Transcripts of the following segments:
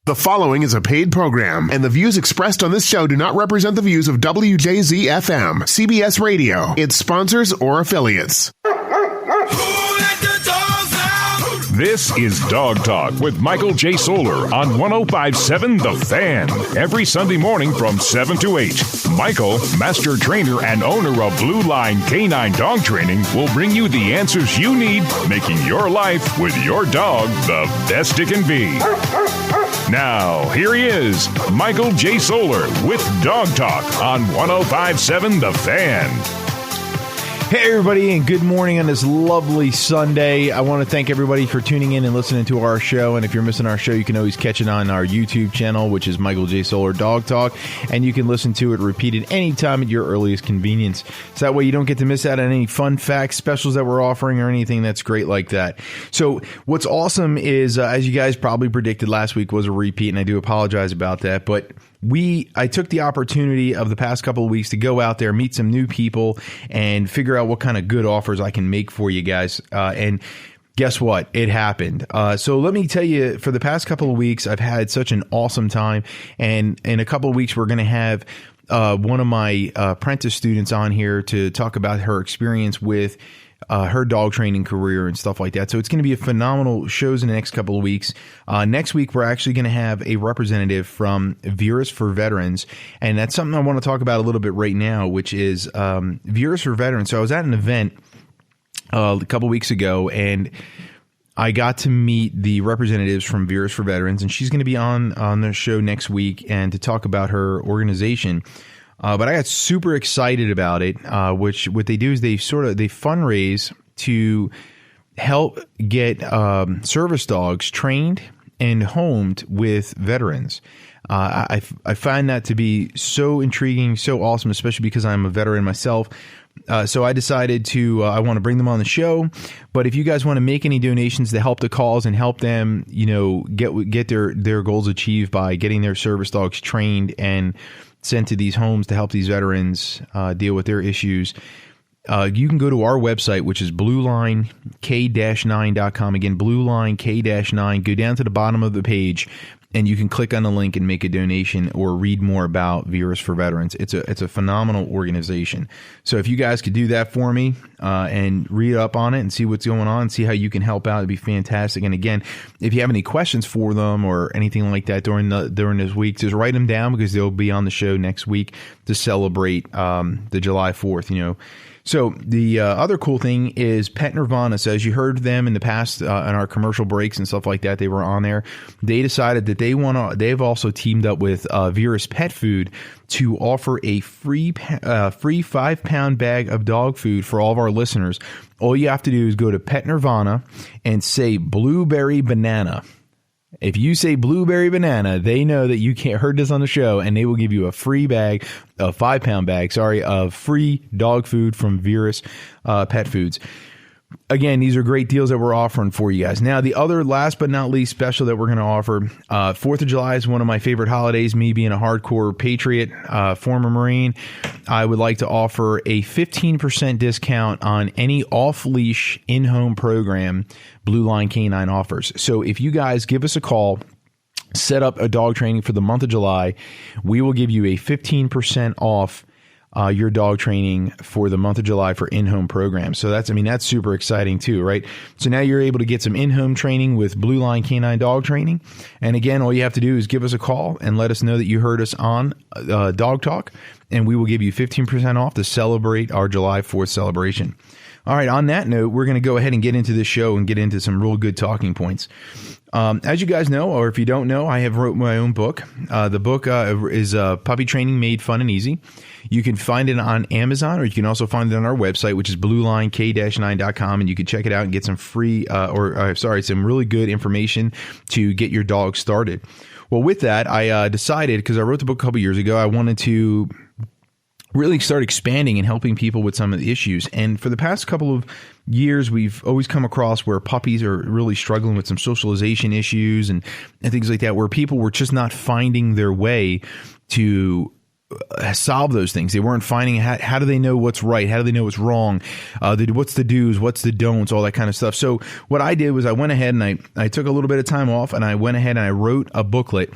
The following is a paid program, and the views expressed on this show do not represent the views of WJZ-FM, CBS Radio, its sponsors, or affiliates. This is Dog Talk with Michael J. Solar on 105.7 The Fan. Every Sunday morning from 7 to 8. Michael, master trainer and owner of Blue Line Canine Dog Training, will bring you the answers you need, making your life with your dog the best it can be. Now, here he is, Michael J. Solar with Dog Talk on 105.7 The Fan. Hey everybody, and good morning on this lovely Sunday. I want to thank everybody for tuning in and listening to our show. And if you're missing our show, you can always catch it on our YouTube channel, which is Michael J. Solar Dog Talk. And you can listen to it repeated anytime at your earliest convenience. So that way you don't get to miss out on any fun facts, specials that we're offering, or anything that's great like that. So what's awesome is, as you guys probably predicted, last week was a repeat, and I do apologize about that. But I took the opportunity of the past couple of weeks to go out there, meet some new people, and figure out what kind of good offers I can make for you guys. And guess what? It happened. So let me tell you, for the past couple of weeks, I've had such an awesome time. And in a couple of weeks, we're going to have one of my apprentice students on here to talk about her experience with her dog training career and stuff like that. So it's going to be a phenomenal shows in the next couple of weeks. Next week, we're actually going to have a representative from Virus for Veterans. And that's something I want to talk about a little bit right now, which is Virus for Veterans. So I was at an event a couple weeks ago, and I got to meet the representatives from Virus for Veterans, and she's going to be on the show next week and to talk about her organization. But I got super excited about it, which what they do is they fundraise to help get service dogs trained and homed with veterans. I find that to be so intriguing, so awesome, especially because I'm a veteran myself. So I decided I want to bring them on the show. But if you guys want to make any donations to help the cause and help them, get their goals achieved by getting their service dogs trained and sent to these homes to help these veterans deal with their issues, you can go to our website, which is bluelinek-9.com. Again, bluelinek-9. Go down to the bottom of the page, and you can click on the link and make a donation or read more about Virus for Veterans. It's a phenomenal organization. So if you guys could do that for me and read up on it and see what's going on, see how you can help out, it'd be fantastic. And again, if you have any questions for them or anything like that during this week, just write them down, because they'll be on the show next week to celebrate the July 4th. So the other cool thing is Pet Nirvana. So as you heard them in the past on our commercial breaks and stuff like that, they were on there. They decided that they've also teamed up with Virus Pet Food to offer a free 5-pound bag of dog food for all of our listeners. All you have to do is go to Pet Nirvana and say blueberry banana. If you say blueberry banana, they know that you heard this on the show, and they will give you a free bag, a 5-pound bag, of free dog food from Virus Pet Foods. Again, these are great deals that we're offering for you guys. Now, the other last but not least special that we're going to offer, 4th of July is one of my favorite holidays. Me being a hardcore patriot, former Marine, I would like to offer a 15% discount on any off-leash in-home program Blue Line Canine offers. So if you guys give us a call, set up a dog training for the month of July, we will give you a 15% off your dog training for the month of July for in-home programs. So that's super exciting too, right? So now you're able to get some in-home training with Blue Line Canine Dog Training. And again, all you have to do is give us a call and let us know that you heard us on Dog Talk, and we will give you 15% off to celebrate our July 4th celebration. All right, on that note, we're going to go ahead and get into this show and get into some real good talking points. As you guys know, or if you don't know, I have wrote my own book. The book is Puppy Training Made Fun and Easy. You can find it on Amazon, or you can also find it on our website, which is bluelinek-9.com, and you can check it out and get some free, some really good information to get your dog started. Well, with that, I decided, because I wrote the book a couple years ago, I wanted to really start expanding and helping people with some of the issues. And for the past couple of years, we've always come across where puppies are really struggling with some socialization issues and things like that, where people were just not finding their way to solve those things. They weren't finding how do they know what's right? How do they know what's wrong? What's the do's? What's the don'ts? All that kind of stuff. So what I did was I went ahead and I took a little bit of time off, and I went ahead and I wrote a booklet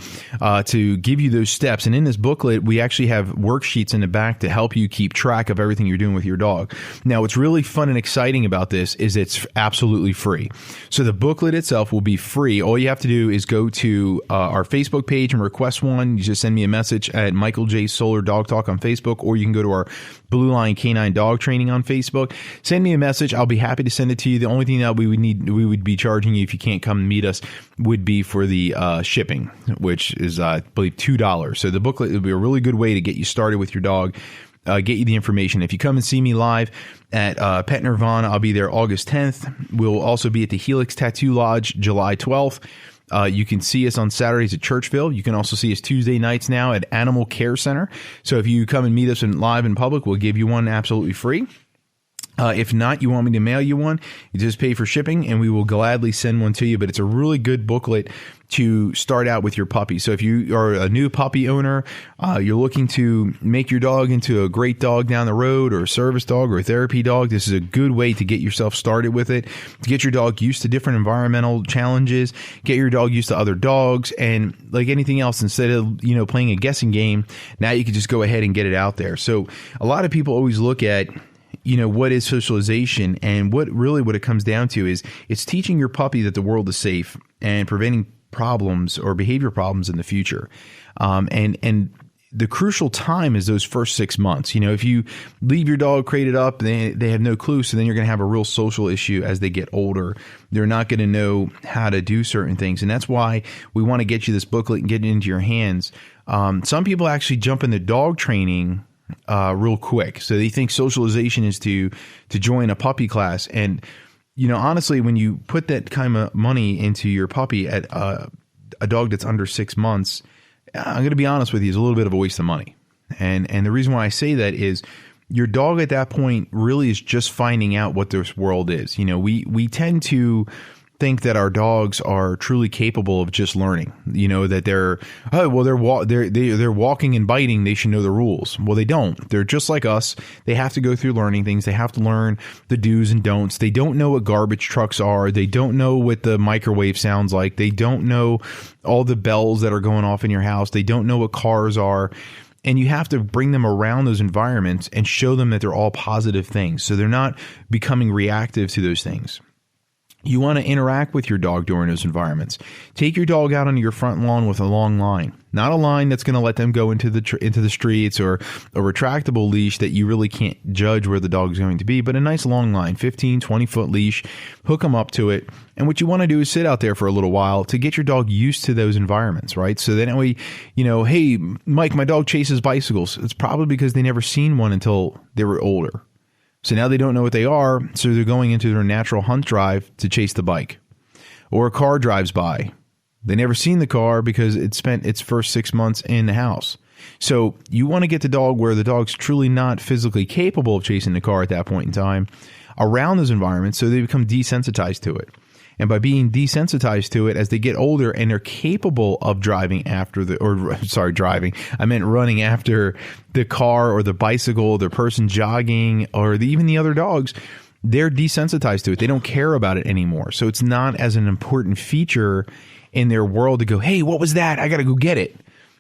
to give you those steps. And in this booklet, we actually have worksheets in the back to help you keep track of everything you're doing with your dog. Now, what's really fun and exciting about this is it's absolutely free. So the booklet itself will be free. All you have to do is go to our Facebook page and request one. You just send me a message at Michael J. Solar Dog Talk on Facebook, or you can go to our Blue Line Canine Dog Training on Facebook. Send me a message. I'll be happy to send it to you. The only thing that we would be charging you if you can't come and meet us would be for the shipping, which is I believe $2. So the booklet will be a really good way to get you started with your dog. Get you the information. If you come and see me live at Pet Nirvana, I'll be there August 10th. We'll also be at the Helix Tattoo Lodge July 12th. You can see us on Saturdays at Churchville. You can also see us Tuesday nights now at Animal Care Center. So if you come and meet us live in public, we'll give you one absolutely free. If not, you want me to mail you one, you just pay for shipping and we will gladly send one to you. But it's a really good booklet to start out with your puppy. So if you are a new puppy owner, you're looking to make your dog into a great dog down the road, or a service dog, or a therapy dog, this is a good way to get yourself started with it, to get your dog used to different environmental challenges, get your dog used to other dogs. And like anything else, instead of, playing a guessing game, now you can just go ahead and get it out there. So a lot of people always look at, what is socialization, and what it comes down to is it's teaching your puppy that the world is safe and preventing problems or behavior problems in the future. And the crucial time is those first 6 months. If you leave your dog crated up, they have no clue. So then you're going to have a real social issue as they get older. They're not going to know how to do certain things. And that's why we want to get you this booklet and get it into your hands. Some people actually jump into dog training real quick. So they think socialization is to join a puppy class. And, honestly, when you put that kind of money into your puppy at a dog that's under 6 months, I'm going to be honest with you, it's a little bit of a waste of money. And the reason why I say that is your dog at that point really is just finding out what this world is. We tend to think that our dogs are truly capable of just learning, that they're walking and biting, they should know the rules. Well, they don't. They're just like us. They have to go through learning things. They have to learn the do's and don'ts. They don't know what garbage trucks are. They don't know what the microwave sounds like. They don't know all the bells that are going off in your house. They don't know what cars are. And you have to bring them around those environments and show them that they're all positive things, so they're not becoming reactive to those things. You want to interact with your dog during those environments. Take your dog out onto your front lawn with a long line, not a line that's going to let them go into the streets, or a retractable leash that you really can't judge where the dog's going to be, but a nice long line, 15, 20-foot leash, hook them up to it. And what you want to do is sit out there for a little while to get your dog used to those environments, right? So then hey, Mike, my dog chases bicycles. It's probably because they never seen one until they were older. So now they don't know what they are, so they're going into their natural hunt drive to chase the bike. Or a car drives by. They never seen the car because it spent its first 6 months in the house. So you want to get the dog where the dog's truly not physically capable of chasing the car at that point in time around those environments, so they become desensitized to it. And by being desensitized to it as they get older and they're capable of running after the car or the bicycle, the person jogging, or even the other dogs, they're desensitized to it. They don't care about it anymore. So it's not as an important feature in their world to go, hey, what was that? I got to go get it.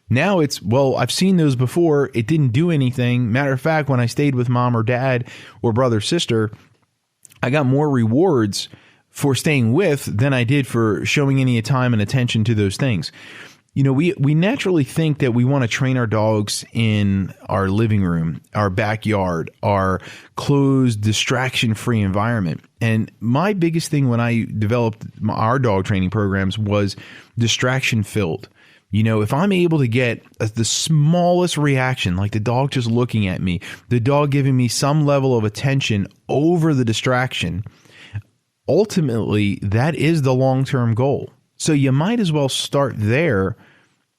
Now it's, well, I've seen those before. It didn't do anything. Matter of fact, when I stayed with mom or dad or brother, sister, I got more rewards for staying with than I did for showing any time and attention to those things. We naturally think that we want to train our dogs in our living room, our backyard, our closed, distraction-free environment. And my biggest thing when I developed our dog training programs was distraction-filled. If I'm able to get the smallest reaction, like the dog just looking at me, the dog giving me some level of attention over the distraction, ultimately, that is the long-term goal. So you might as well start there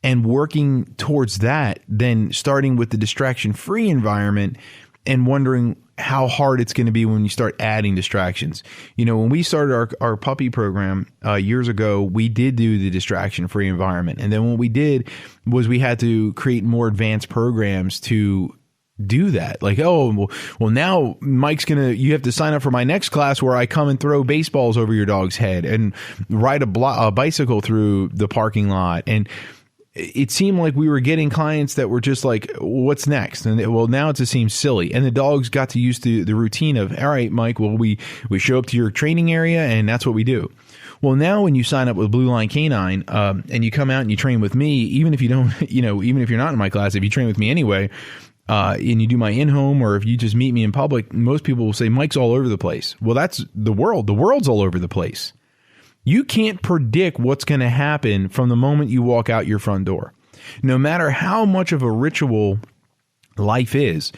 and working towards that than starting with the distraction-free environment and wondering how hard it's going to be when you start adding distractions. You know, when we started our puppy program years ago, we did do the distraction-free environment. And then what we did was we had to create more advanced programs to do that. Like, oh, well now Mike's you have to sign up for my next class where I come and throw baseballs over your dog's head and ride a bicycle through the parking lot. And it seemed like we were getting clients that were just like, what's next? And well, now it just seems silly. And the dogs got to use the routine of, all right, Mike, well, we show up to your training area and that's what we do. Well, now when you sign up with Blue Line Canine and you come out and you train with me, even if you don't, even if you're not in my class, if you train with me anyway, and you do my in-home, or if you just meet me in public, most people will say, Mike's all over the place. Well, that's the world. The world's all over the place. You can't predict what's going to happen from the moment you walk out your front door. No matter how much of a ritual life is,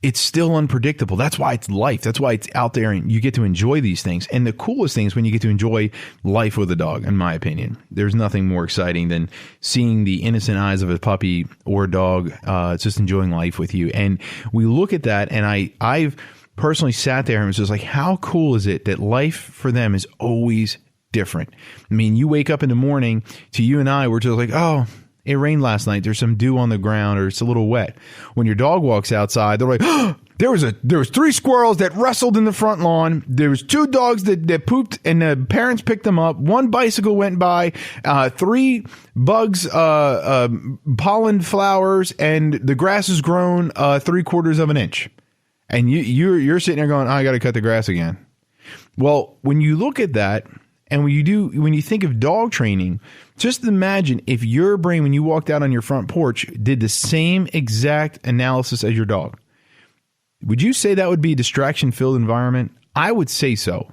it's still unpredictable. That's why it's life. That's why it's out there and you get to enjoy these things. And the coolest thing is when you get to enjoy life with a dog, in my opinion. There's nothing more exciting than seeing the innocent eyes of a puppy or a dog just enjoying life with you. And we look at that, and I've personally sat there and was just like, how cool is it that life for them is always different? I mean, you wake up in the morning, to you and I, we're just like, oh, it rained last night. There's some dew on the ground, or it's a little wet. When your dog walks outside, they're like, oh, there was 3 squirrels that wrestled in the front lawn. There was 2 dogs that pooped, and the parents picked them up. 1 bicycle went by, 3 bugs, pollen flowers, and the grass has grown 3/4 of an inch. And you're sitting there going, oh, I got to cut the grass again. Well, when you look at that, and when you think of dog training, just imagine if your brain, when you walked out on your front porch, did the same exact analysis as your dog. Would you say that would be a distraction-filled environment? I would say so.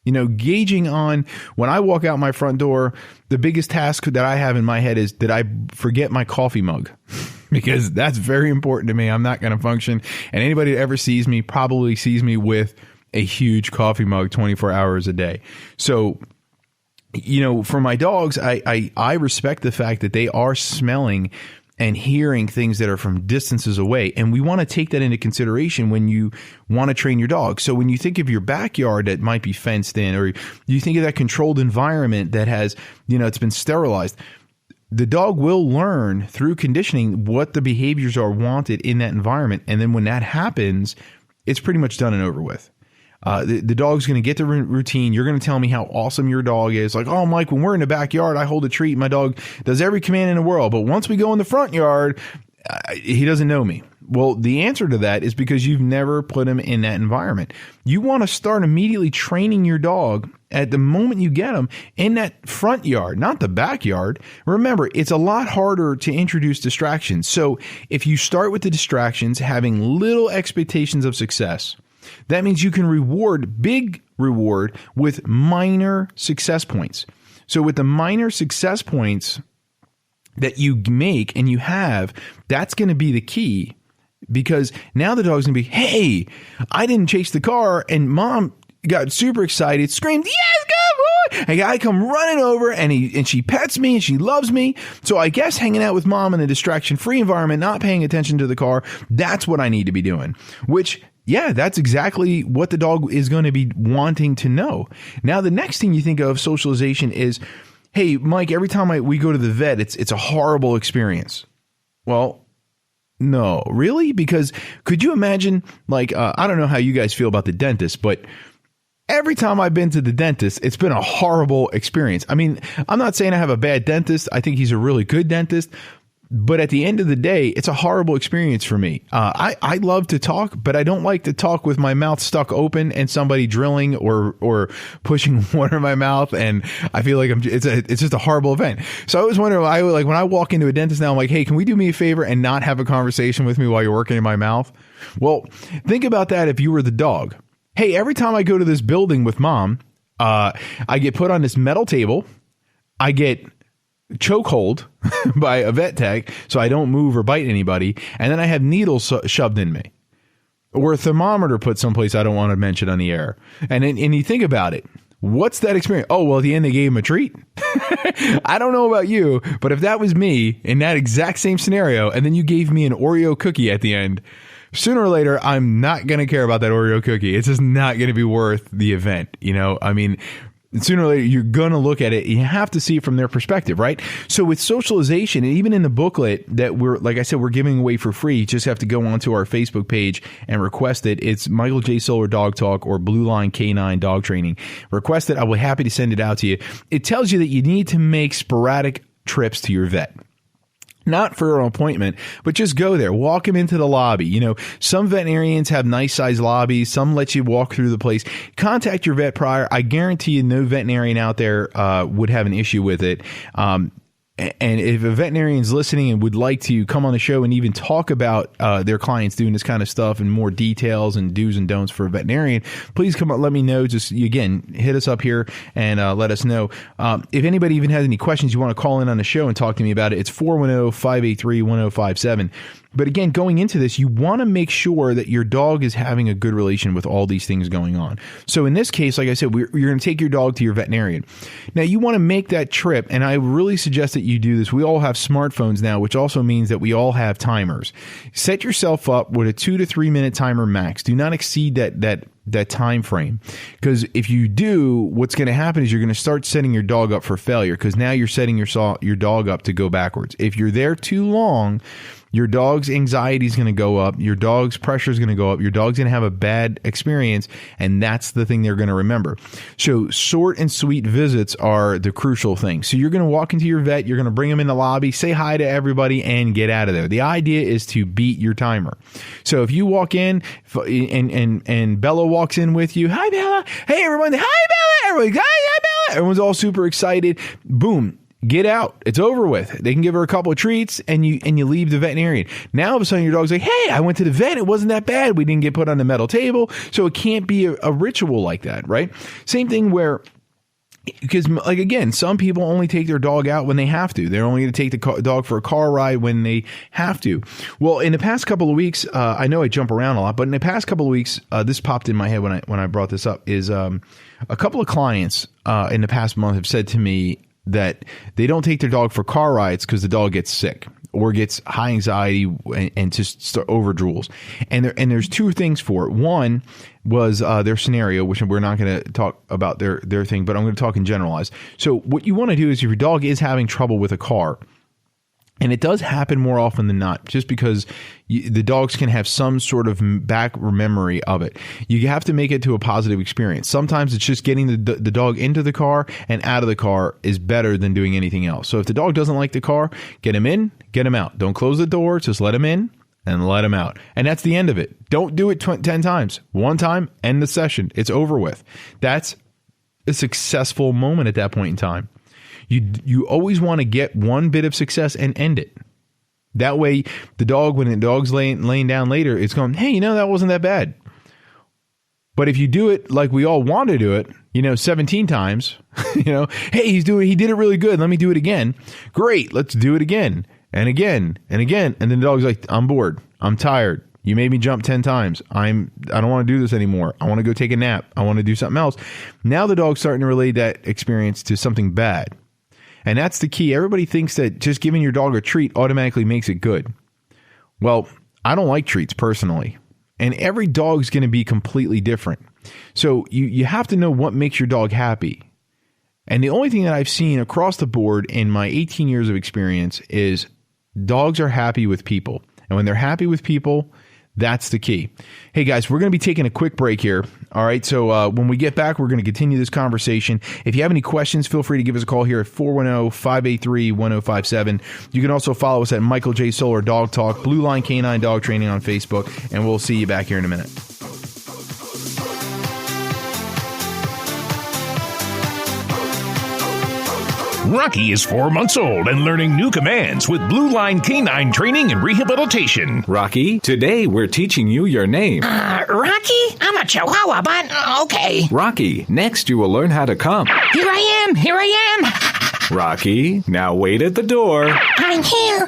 You know, gauging on when I walk out my front door, the biggest task that I have in my head is that I forget my coffee mug because that's very important to me. I'm not going to function. And anybody that ever sees me probably sees me with a huge coffee mug 24 hours a day. So, you know, for my dogs, I respect the fact that they are smelling and hearing things that are from distances away. And we want to take that into consideration when you want to train your dog. So when you think of your backyard that might be fenced in, or you think of that controlled environment that has, it's been sterilized, the dog will learn through conditioning what the behaviors are wanted in that environment. And then when that happens, it's pretty much done and over with. The dog's going to get the routine. You're going to tell me how awesome your dog is. Like, oh, Mike, when we're in the backyard, I hold a treat. My dog does every command in the world. But once we go in the front yard, he doesn't know me. Well, the answer to that is because you've never put him in that environment. You want to start immediately training your dog at the moment you get him in that front yard, not the backyard. Remember, it's a lot harder to introduce distractions. So if you start with the distractions, having little expectations of success, that means you can big reward with minor success points. So with the minor success points that you make and you have, that's going to be the key, because now the dog's going to be, hey, I didn't chase the car, and mom got super excited, screamed, yes, good boy. And I come running over, and she pets me and she loves me. So I guess hanging out with mom in a distraction-free environment, not paying attention to the car, that's what I need to be doing, which, yeah, that's exactly what the dog is going to be wanting to know. Now, the next thing you think of socialization is, hey, Mike, every time we go to the vet, it's a horrible experience. Well, no, really? Because could you imagine, like, I don't know how you guys feel about the dentist, but every time I've been to the dentist, it's been a horrible experience. I mean, I'm not saying I have a bad dentist. I think he's a really good dentist. But at the end of the day, it's a horrible experience for me. I love to talk, but I don't like to talk with my mouth stuck open and somebody drilling or pushing water in my mouth. And I feel like it's just a horrible event. So I was wondering, when I walk into a dentist now, I'm like, hey, can we do me a favor and not have a conversation with me while you're working in my mouth? Well, think about that if you were the dog. Hey, every time I go to this building with mom, I get put on this metal table. I get chokehold by a vet tech so I don't move or bite anybody, and then I have needles shoved in me, or a thermometer put someplace I don't want to mention on the air. And you think about it, what's that experience? Oh, well, at the end they gave him a treat. I don't know about you, but if that was me in that exact same scenario, and then you gave me an Oreo cookie at the end, sooner or later, I'm not going to care about that Oreo cookie. It's just not going to be worth the event. I mean, sooner or later, you're going to look at it. You have to see it from their perspective, right? So with socialization, and even in the booklet that like I said, we're giving away for free. You just have to go onto our Facebook page and request it. It's Michael J. Solar Dog Talk or Blue Line K9 Dog Training. Request it. I will be happy to send it out to you. It tells you that you need to make sporadic trips to your vet. Not for an appointment, but just go there. Walk him into the lobby. Some veterinarians have nice sized lobbies. Some let you walk through the place. Contact your vet prior. I guarantee you no veterinarian out there would have an issue with it. And if a veterinarian's listening and would like to come on the show and even talk about their clients doing this kind of stuff and more details and do's and don'ts for a veterinarian, please come on. Let me know. Just, again, hit us up here and let us know. If anybody even has any questions, you want to call in on the show and talk to me about it, it's 410-583-1057. But again, going into this, you want to make sure that your dog is having a good relation with all these things going on. So in this case, like I said, you're going to take your dog to your veterinarian. Now, you want to make that trip, and I really suggest that you do this. We all have smartphones now, which also means that we all have timers. Set yourself up with a 2 to 3 minute timer max. Do not exceed that time frame, because if you do, what's going to happen is you're going to start setting your dog up for failure, because now you're setting your dog up to go backwards. If you're there too long, your dog's anxiety is going to go up. Your dog's pressure is going to go up. Your dog's going to have a bad experience, and that's the thing they're going to remember. So short and sweet visits are the crucial thing. So you're going to walk into your vet. You're going to bring them in the lobby, say hi to everybody, and get out of there. The idea is to beat your timer. So if you walk in and Bella walks in with you, hi, Bella. Hey, everyone. Hi, Bella. Everybody, hi, Bella. Everyone's all super excited. Boom. Get out. It's over with. They can give her a couple of treats and you leave the veterinarian. Now all of a sudden your dog's like, hey, I went to the vet. It wasn't that bad. We didn't get put on the metal table. So it can't be a ritual like that, right? Same thing where, because like, again, some people only take their dog out when they have to. They're only going to take the dog for a car ride when they have to. Well, in the past couple of weeks, I know I jump around a lot, but in the past couple of weeks, this popped in my head when I brought this up, is a couple of clients in the past month have said to me that they don't take their dog for car rides because the dog gets sick or gets high anxiety and just over drools. And there's two things for it. One was their scenario, which we're not going to talk about their thing, but I'm going to talk in generalized. So what you want to do is, if your dog is having trouble with a car, and it does happen more often than not, just because the dogs can have some sort of back memory of it. You have to make it to a positive experience. Sometimes it's just getting the dog into the car and out of the car is better than doing anything else. So if the dog doesn't like the car, get him in, get him out. Don't close the door. Just let him in and let him out. And that's the end of it. Don't do it 10 times. One time, end the session. It's over with. That's a successful moment at that point in time. You always want to get one bit of success and end it. That way, the dog, when the dog's laying down later, it's going, hey, that wasn't that bad. But if you do it like we all want to do it, 17 times, hey, he did it really good. Let me do it again. Great. Let's do it again and again and again. And then the dog's like, I'm bored. I'm tired. You made me jump 10 times. I don't want to do this anymore. I want to go take a nap. I want to do something else. Now the dog's starting to relate that experience to something bad. And that's the key. Everybody thinks that just giving your dog a treat automatically makes it good. Well, I don't like treats personally. And every dog's going to be completely different. So you have to know what makes your dog happy. And the only thing that I've seen across the board in my 18 years of experience is dogs are happy with people. And when they're happy with people, that's the key. Hey, guys, we're going to be taking a quick break here. All right. So when we get back, we're going to continue this conversation. If you have any questions, feel free to give us a call here at 410-583-1057. You can also follow us at Michael J. Solar Dog Talk, Blue Line K9 Dog Training on Facebook, and we'll see you back here in a minute. Rocky is 4 months old and learning new commands with Blue Line Canine Training and Rehabilitation. Rocky, today we're teaching you your name. Rocky? I'm a Chihuahua, but okay. Rocky, next you will learn how to come. Here I am. Rocky, now wait at the door. I'm here.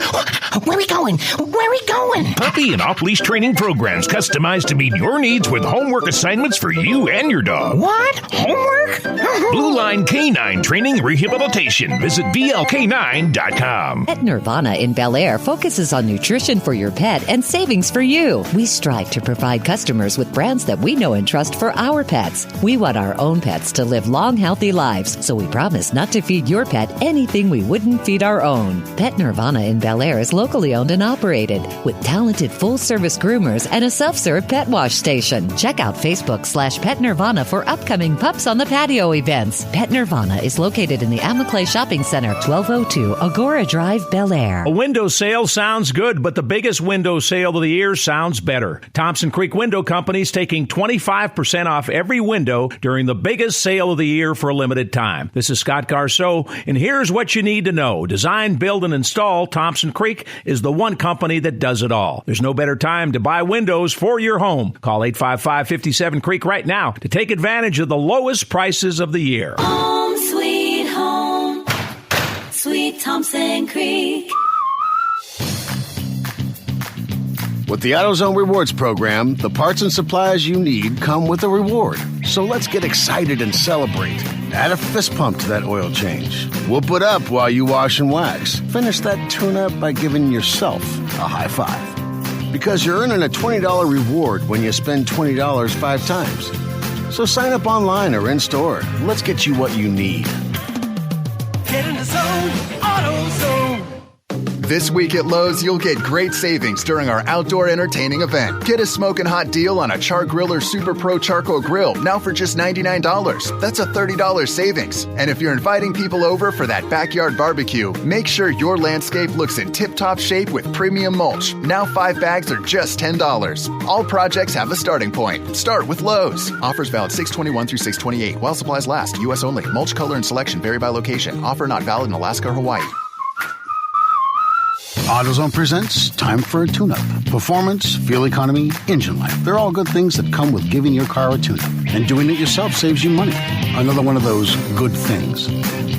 Where we going? Where we going? Puppy and off-leash training programs customized to meet your needs with homework assignments for you and your dog. What? Homework? Blue Line Canine Training Rehabilitation. Visit blk9.com. Pet Nirvana in Bel Air focuses on nutrition for your pet and savings for you. We strive to provide customers with brands that we know and trust for our pets. We want our own pets to live long, healthy lives, so we promise not to feed your pet anything we wouldn't feed our own. Pet Nirvana in Bel Air is locally owned and operated with talented full-service groomers and a self-serve pet wash station. Check out Facebook/Pet Nirvana for upcoming Pups on the Patio events. Pet Nirvana is located in the Amaclay Shopping Center, 1202 Agora Drive, Bel Air. A window sale sounds good, but the biggest window sale of the year sounds better. Thompson Creek Window Company's taking 25% off every window during the biggest sale of the year for a limited time. This is Scott Garceau, and here's what you need to know. Design, build, and install, Thompson Creek is the one company that does it all. There's no better time to buy windows for your home. Call 855-57-CREEK right now to take advantage of the lowest prices of the year. Home sweet home, sweet Thompson Creek. With the AutoZone Rewards program, the parts and supplies you need come with a reward. So let's get excited and celebrate. Add a fist pump to that oil change. Whoop it up while you wash and wax. Finish that tune-up by giving yourself a high five. Because you're earning a $20 reward when you spend $20 5 times. So sign up online or in-store. Let's get you what you need. Get in the zone, AutoZone. This week at Lowe's, you'll get great savings during our outdoor entertaining event. Get a smoking hot deal on a Char Griller Super Pro Charcoal Grill, now for just $99. That's a $30 savings. And if you're inviting people over for that backyard barbecue, make sure your landscape looks in tip-top shape with premium mulch. Now 5 bags are just $10. All projects have a starting point. Start with Lowe's. Offers valid 6/21 through 6/28 while supplies last. U.S. only. Mulch color and selection vary by location. Offer not valid in Alaska or Hawaii. AutoZone presents Time for a Tune-Up. Performance, fuel economy, engine life. They're all good things that come with giving your car a tune-up. And doing it yourself saves you money. Another one of those good things.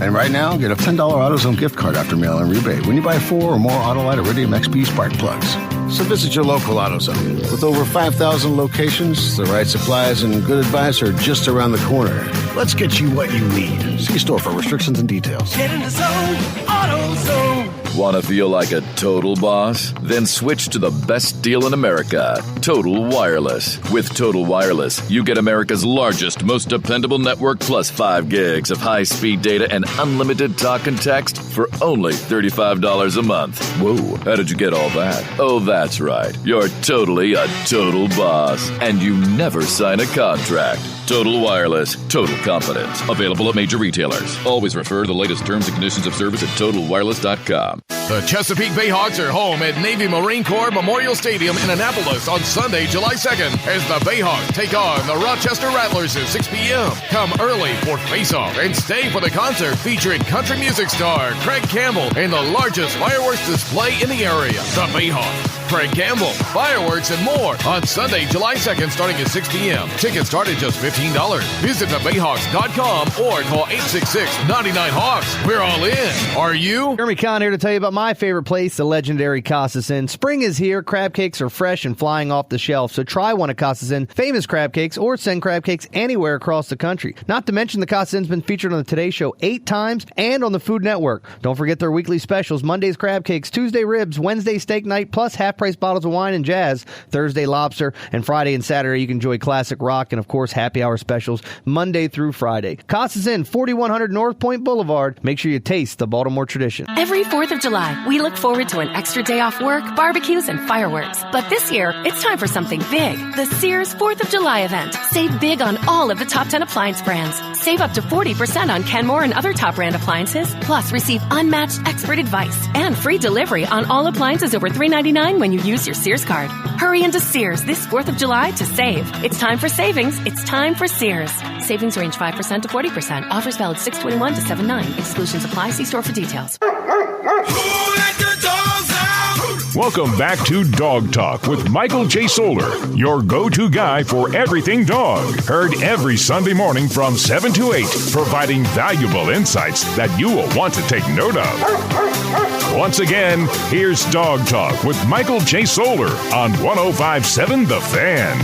And right now, get a $10 AutoZone gift card after mail-in rebate when you buy 4 or more Autolite Iridium XP spark plugs. So visit your local AutoZone. With over 5,000 locations, the right supplies and good advice are just around the corner. Let's get you what you need. See store for restrictions and details. Get in the zone, AutoZone. Want to feel like a total boss? Then switch to the best deal in America, Total Wireless. With Total Wireless, you get America's largest, most dependable network plus 5 gigs of high-speed data and unlimited talk and text for only $35 a month. Whoa, how did you get all that? Oh, that's right. You're totally a total boss, and you never sign a contract. Total Wireless, total confidence. Available at major retailers. Always refer to the latest terms and conditions of service at TotalWireless.com. The Chesapeake Bayhawks are home at Navy Marine Corps Memorial Stadium in Annapolis on Sunday, July 2nd, as the Bayhawks take on the Rochester Rattlers at 6 p.m. Come early for face-off and stay for the concert featuring country music star Craig Campbell and the largest fireworks display in the area. The Bayhawks, Craig Campbell, fireworks, and more on Sunday, July 2nd, starting at 6 p.m. Tickets start at just $15. Visit thebayhawks.com or call 866-99-HAWKS. We're all in. Are you? Jeremy Kahn here to tell you about my favorite place, the legendary Costas Inn. Spring is here. Crab cakes are fresh and flying off the shelf, so try one at Costas Inn famous crab cakes or send crab cakes anywhere across the country. Not to mention the Costas Inn's been featured on the Today Show 8 times and on the Food Network. Don't forget their weekly specials: Monday's crab cakes, Tuesday ribs, Wednesday steak night, plus half-price bottles of wine and jazz, Thursday lobster, and Friday and Saturday you can enjoy classic rock and, of course, happy hour specials Monday through Friday. Costas Inn, 4100 North Point Boulevard. Make sure you taste the Baltimore tradition. Every 4th of July, we look forward to an extra day off work, barbecues, and fireworks. But this year, it's time for something big. The Sears 4th of July event. Save big on all of the top 10 appliance brands. Save up to 40% on Kenmore and other top brand appliances. Plus, receive unmatched expert advice and free delivery on all appliances over $3.99 when you use your Sears card. Hurry into Sears this 4th of July to save. It's time for savings. It's time for Sears. Savings range 5% to 40%. Offers valid 6/21 to 7/9. Exclusions apply. See store for details. Who let the dogs out? Welcome back to Dog Talk with Michael J. Solar, your go-to guy for everything dog. Heard every Sunday morning from 7 to 8, providing valuable insights that you will want to take note of. Once again, here's Dog Talk with Michael J. Solar on 105.7 The Fan.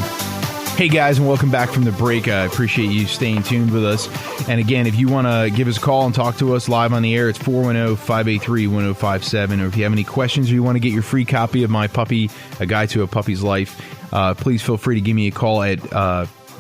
Hey guys, and welcome back from the break. I appreciate you staying tuned with us. And again, if you want to give us a call and talk to us live on the air, it's 410-583-1057. Or if you have any questions or you want to get your free copy of my puppy, A Guide to a Puppy's Life, please feel free to give me a call at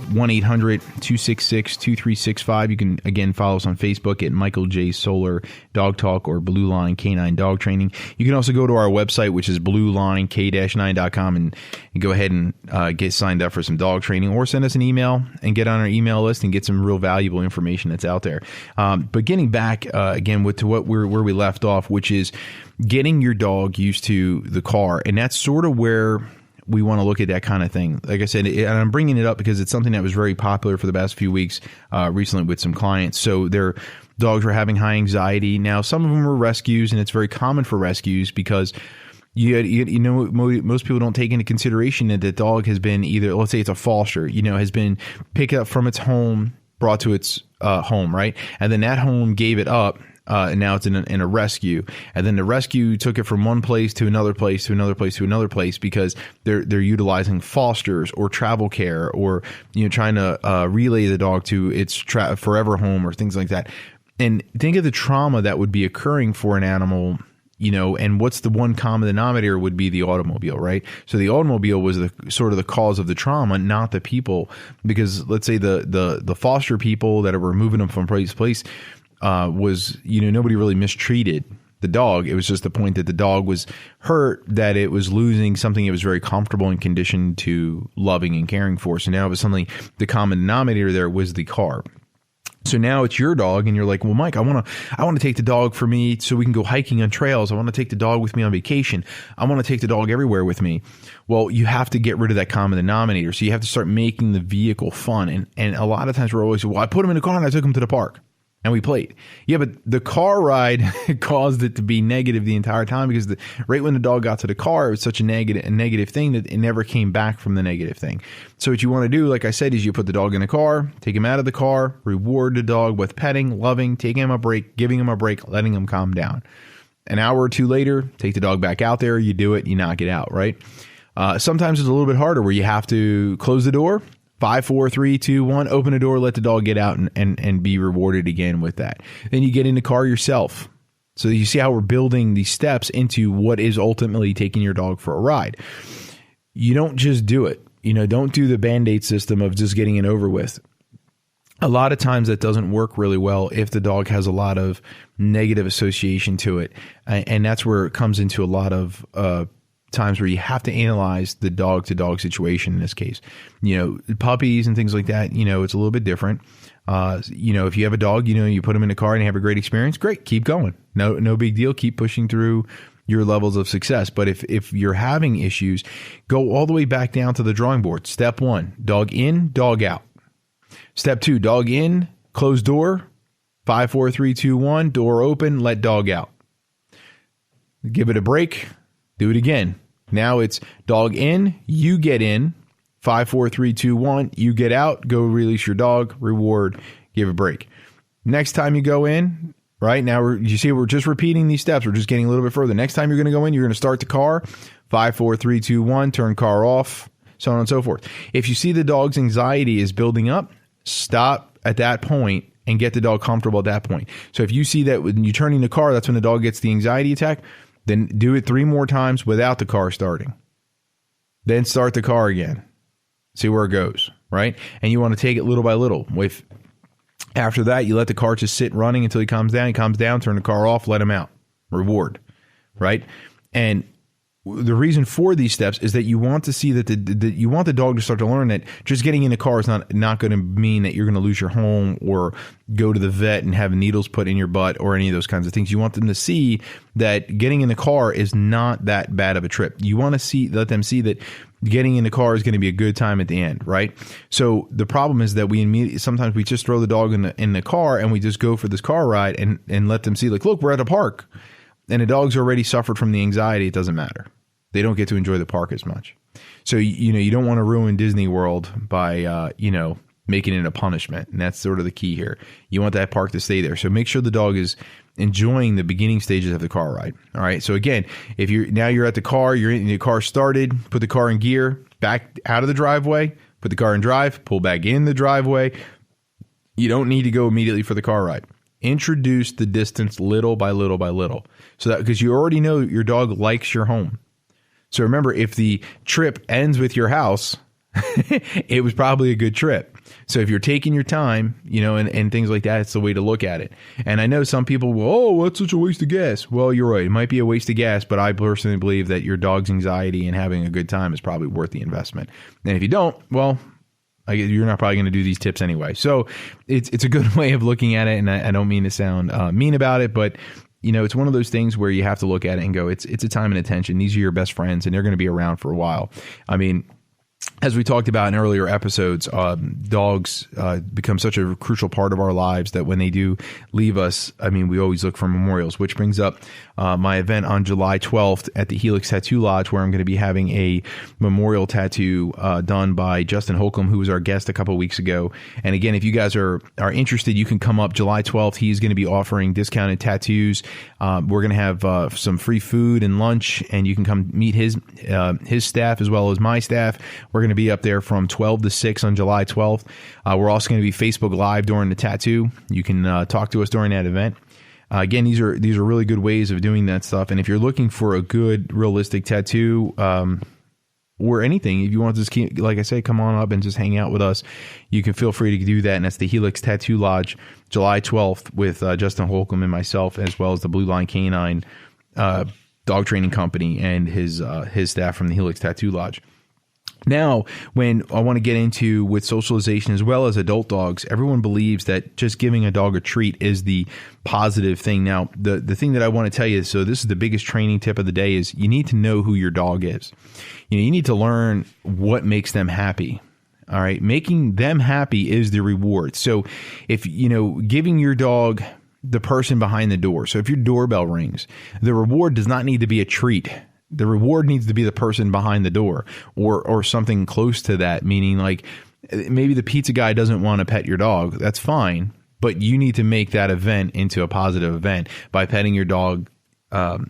1-800-266-2365. You can, again, follow us on Facebook at Michael J. Solar Dog Talk or Blue Line K9 Dog Training. You can also go to our website, which is bluelinek-9.com, and go ahead and get signed up for some dog training, or send us an email and get on our email list and get some real valuable information that's out there. But getting back, again, to where we left off, which is getting your dog used to the car. And that's sort of where we want to look at that kind of thing. Like I said, and I'm bringing it up because it's something that was very popular for the past few weeks recently with some clients. So their dogs were having high anxiety. Now, some of them were rescues, and it's very common for rescues because you know, most people don't take into consideration that the dog has been either, let's say it's a foster, has been picked up from its home, brought to its home, right? And then that home gave it up. And now it's in a rescue, and then the rescue took it from one place to another place to another place to another place because they're utilizing fosters or travel care, or trying to relay the dog to its forever home or things like that. And think of the trauma that would be occurring for an animal. And what's the one common denominator would be the automobile, right? So the automobile was the sort of the cause of the trauma, not the people, because let's say the foster people that were moving them from place to place was, nobody really mistreated the dog. It was just the point that the dog was hurt, that it was losing something it was very comfortable and conditioned to loving and caring for. So now it was suddenly the common denominator there was the car. So now it's your dog, and you're like, well, Mike, I want to take the dog for me so we can go hiking on trails. I want to take the dog with me on vacation. I want to take the dog everywhere with me. Well, you have to get rid of that common denominator. So you have to start making the vehicle fun. And a lot of times we're always, well, I put him in the car and I took him to the park. And we played. Yeah, but the car ride caused it to be negative the entire time, because right when the dog got to the car, it was such a negative thing that it never came back from the negative thing. So what you want to do, like I said, is you put the dog in the car, take him out of the car, reward the dog with petting, loving, taking him a break, giving him a break, letting him calm down. An hour or two later, take the dog back out there, you do it, you knock it out, right? Sometimes it's a little bit harder where you have to close the door. 5, 4, 3, 2, 1, open the door, let the dog get out and be rewarded again with that. Then you get in the car yourself. So you see how we're building these steps into what is ultimately taking your dog for a ride. You don't just do it. Don't do the Band-Aid system of just getting it over with. A lot of times that doesn't work really well if the dog has a lot of negative association to it. And that's where it comes into a lot of times where you have to analyze the dog to dog situation in this case. Puppies and things like that, it's a little bit different. If you have a dog, you put them in a car and you have a great experience, great, keep going. No big deal. Keep pushing through your levels of success. But if you're having issues, go all the way back down to the drawing board. Step 1, dog in, dog out. Step 2, dog in, close door, 5, 4, 3, 2, 1, door open, let dog out. Give it a break, do it again. Now it's dog in, you get in, 5, 4, 3, 2, 1, you get out, go release your dog, reward, give a break. Next time you go in, right now, we're just repeating these steps. We're just getting a little bit further. Next time you're going to go in, you're going to start the car, 5, 4, 3, 2, 1, turn car off, so on and so forth. If you see the dog's anxiety is building up, stop at that point and get the dog comfortable at that point. So if you see that when you're turning the car, that's when the dog gets the anxiety attack, then do it 3 more times without the car starting. Then start the car again. See where it goes, right? And you want to take it little by little. After that, you let the car just sit running until he calms down. He calms down, turn the car off, let him out. Reward, right? And the reason for these steps is that you want to see that you want the dog to start to learn that just getting in the car is not going to mean that you're going to lose your home or go to the vet and have needles put in your butt or any of those kinds of things. You want them to see that getting in the car is not that bad of a trip. You want to let them see that getting in the car is going to be a good time at the end, right? So the problem is that sometimes we just throw the dog in the car and we just go for this car ride and let them see, like, look, we're at a park. And the dog's already suffered from the anxiety. It doesn't matter. they don't get to enjoy the park as much. So, you don't want to ruin Disney World by, making it a punishment. And that's sort of the key here. You want that park to stay there. So make sure the dog is enjoying the beginning stages of the car ride. All right. So again, if you're at the car, you're in the car started, put the car in gear, back out of the driveway, put the car in drive, pull back in the driveway. You don't need to go immediately for the car ride. Introduce the distance little by little by little. So that, because you already know your dog likes your home. So remember, if the trip ends with your house, it was probably a good trip. So if you're taking your time, and things like that, it's the way to look at it. And I know some people will, oh, that's such a waste of gas. Well, you're right. It might be a waste of gas, but I personally believe that your dog's anxiety and having a good time is probably worth the investment. And if you don't, well, you're not probably going to do these tips anyway. So it's a good way of looking at it. And I don't mean to sound mean about it, but it's one of those things where you have to look at it and go, it's a time and attention. These are your best friends and they're going to be around for a while. I mean, as we talked about in earlier episodes, dogs become such a crucial part of our lives that when they do leave us, I mean, we always look for memorials, which brings up my event on July 12th at the Helix Tattoo Lodge, where I'm going to be having a memorial tattoo done by Justin Holcomb, who was our guest a couple of weeks ago. And again, if you guys are interested, you can come up July 12th. He's going to be offering discounted tattoos. We're going to have some free food and lunch, and you can come meet his staff as well as my staff. We're going to be up there from 12 to 6 on July 12th. We're also going to be Facebook Live during the tattoo. You can talk to us during that event. Again, these are really good ways of doing that stuff. And if you're looking for a good, realistic tattoo or anything, if you want to just keep, like I say, come on up and just hang out with us, you can feel free to do that. And that's the Helix Tattoo Lodge, July 12th with Justin Holcomb and myself, as well as the Blue Line Canine dog training company and his staff from the Helix Tattoo Lodge. Now, when I want to get into with socialization as well as adult dogs, everyone believes that just giving a dog a treat is the positive thing. Now, the thing that I want to tell you, so this is the biggest training tip of the day, is you need to know who your dog is. You need to learn what makes them happy. All right. Making them happy is the reward. So if, giving your dog the person behind the door. So if your doorbell rings, the reward does not need to be a treat. The reward needs to be the person behind the door or something close to that, meaning like maybe the pizza guy doesn't want to pet your dog. That's fine. But you need to make that event into a positive event by petting your dog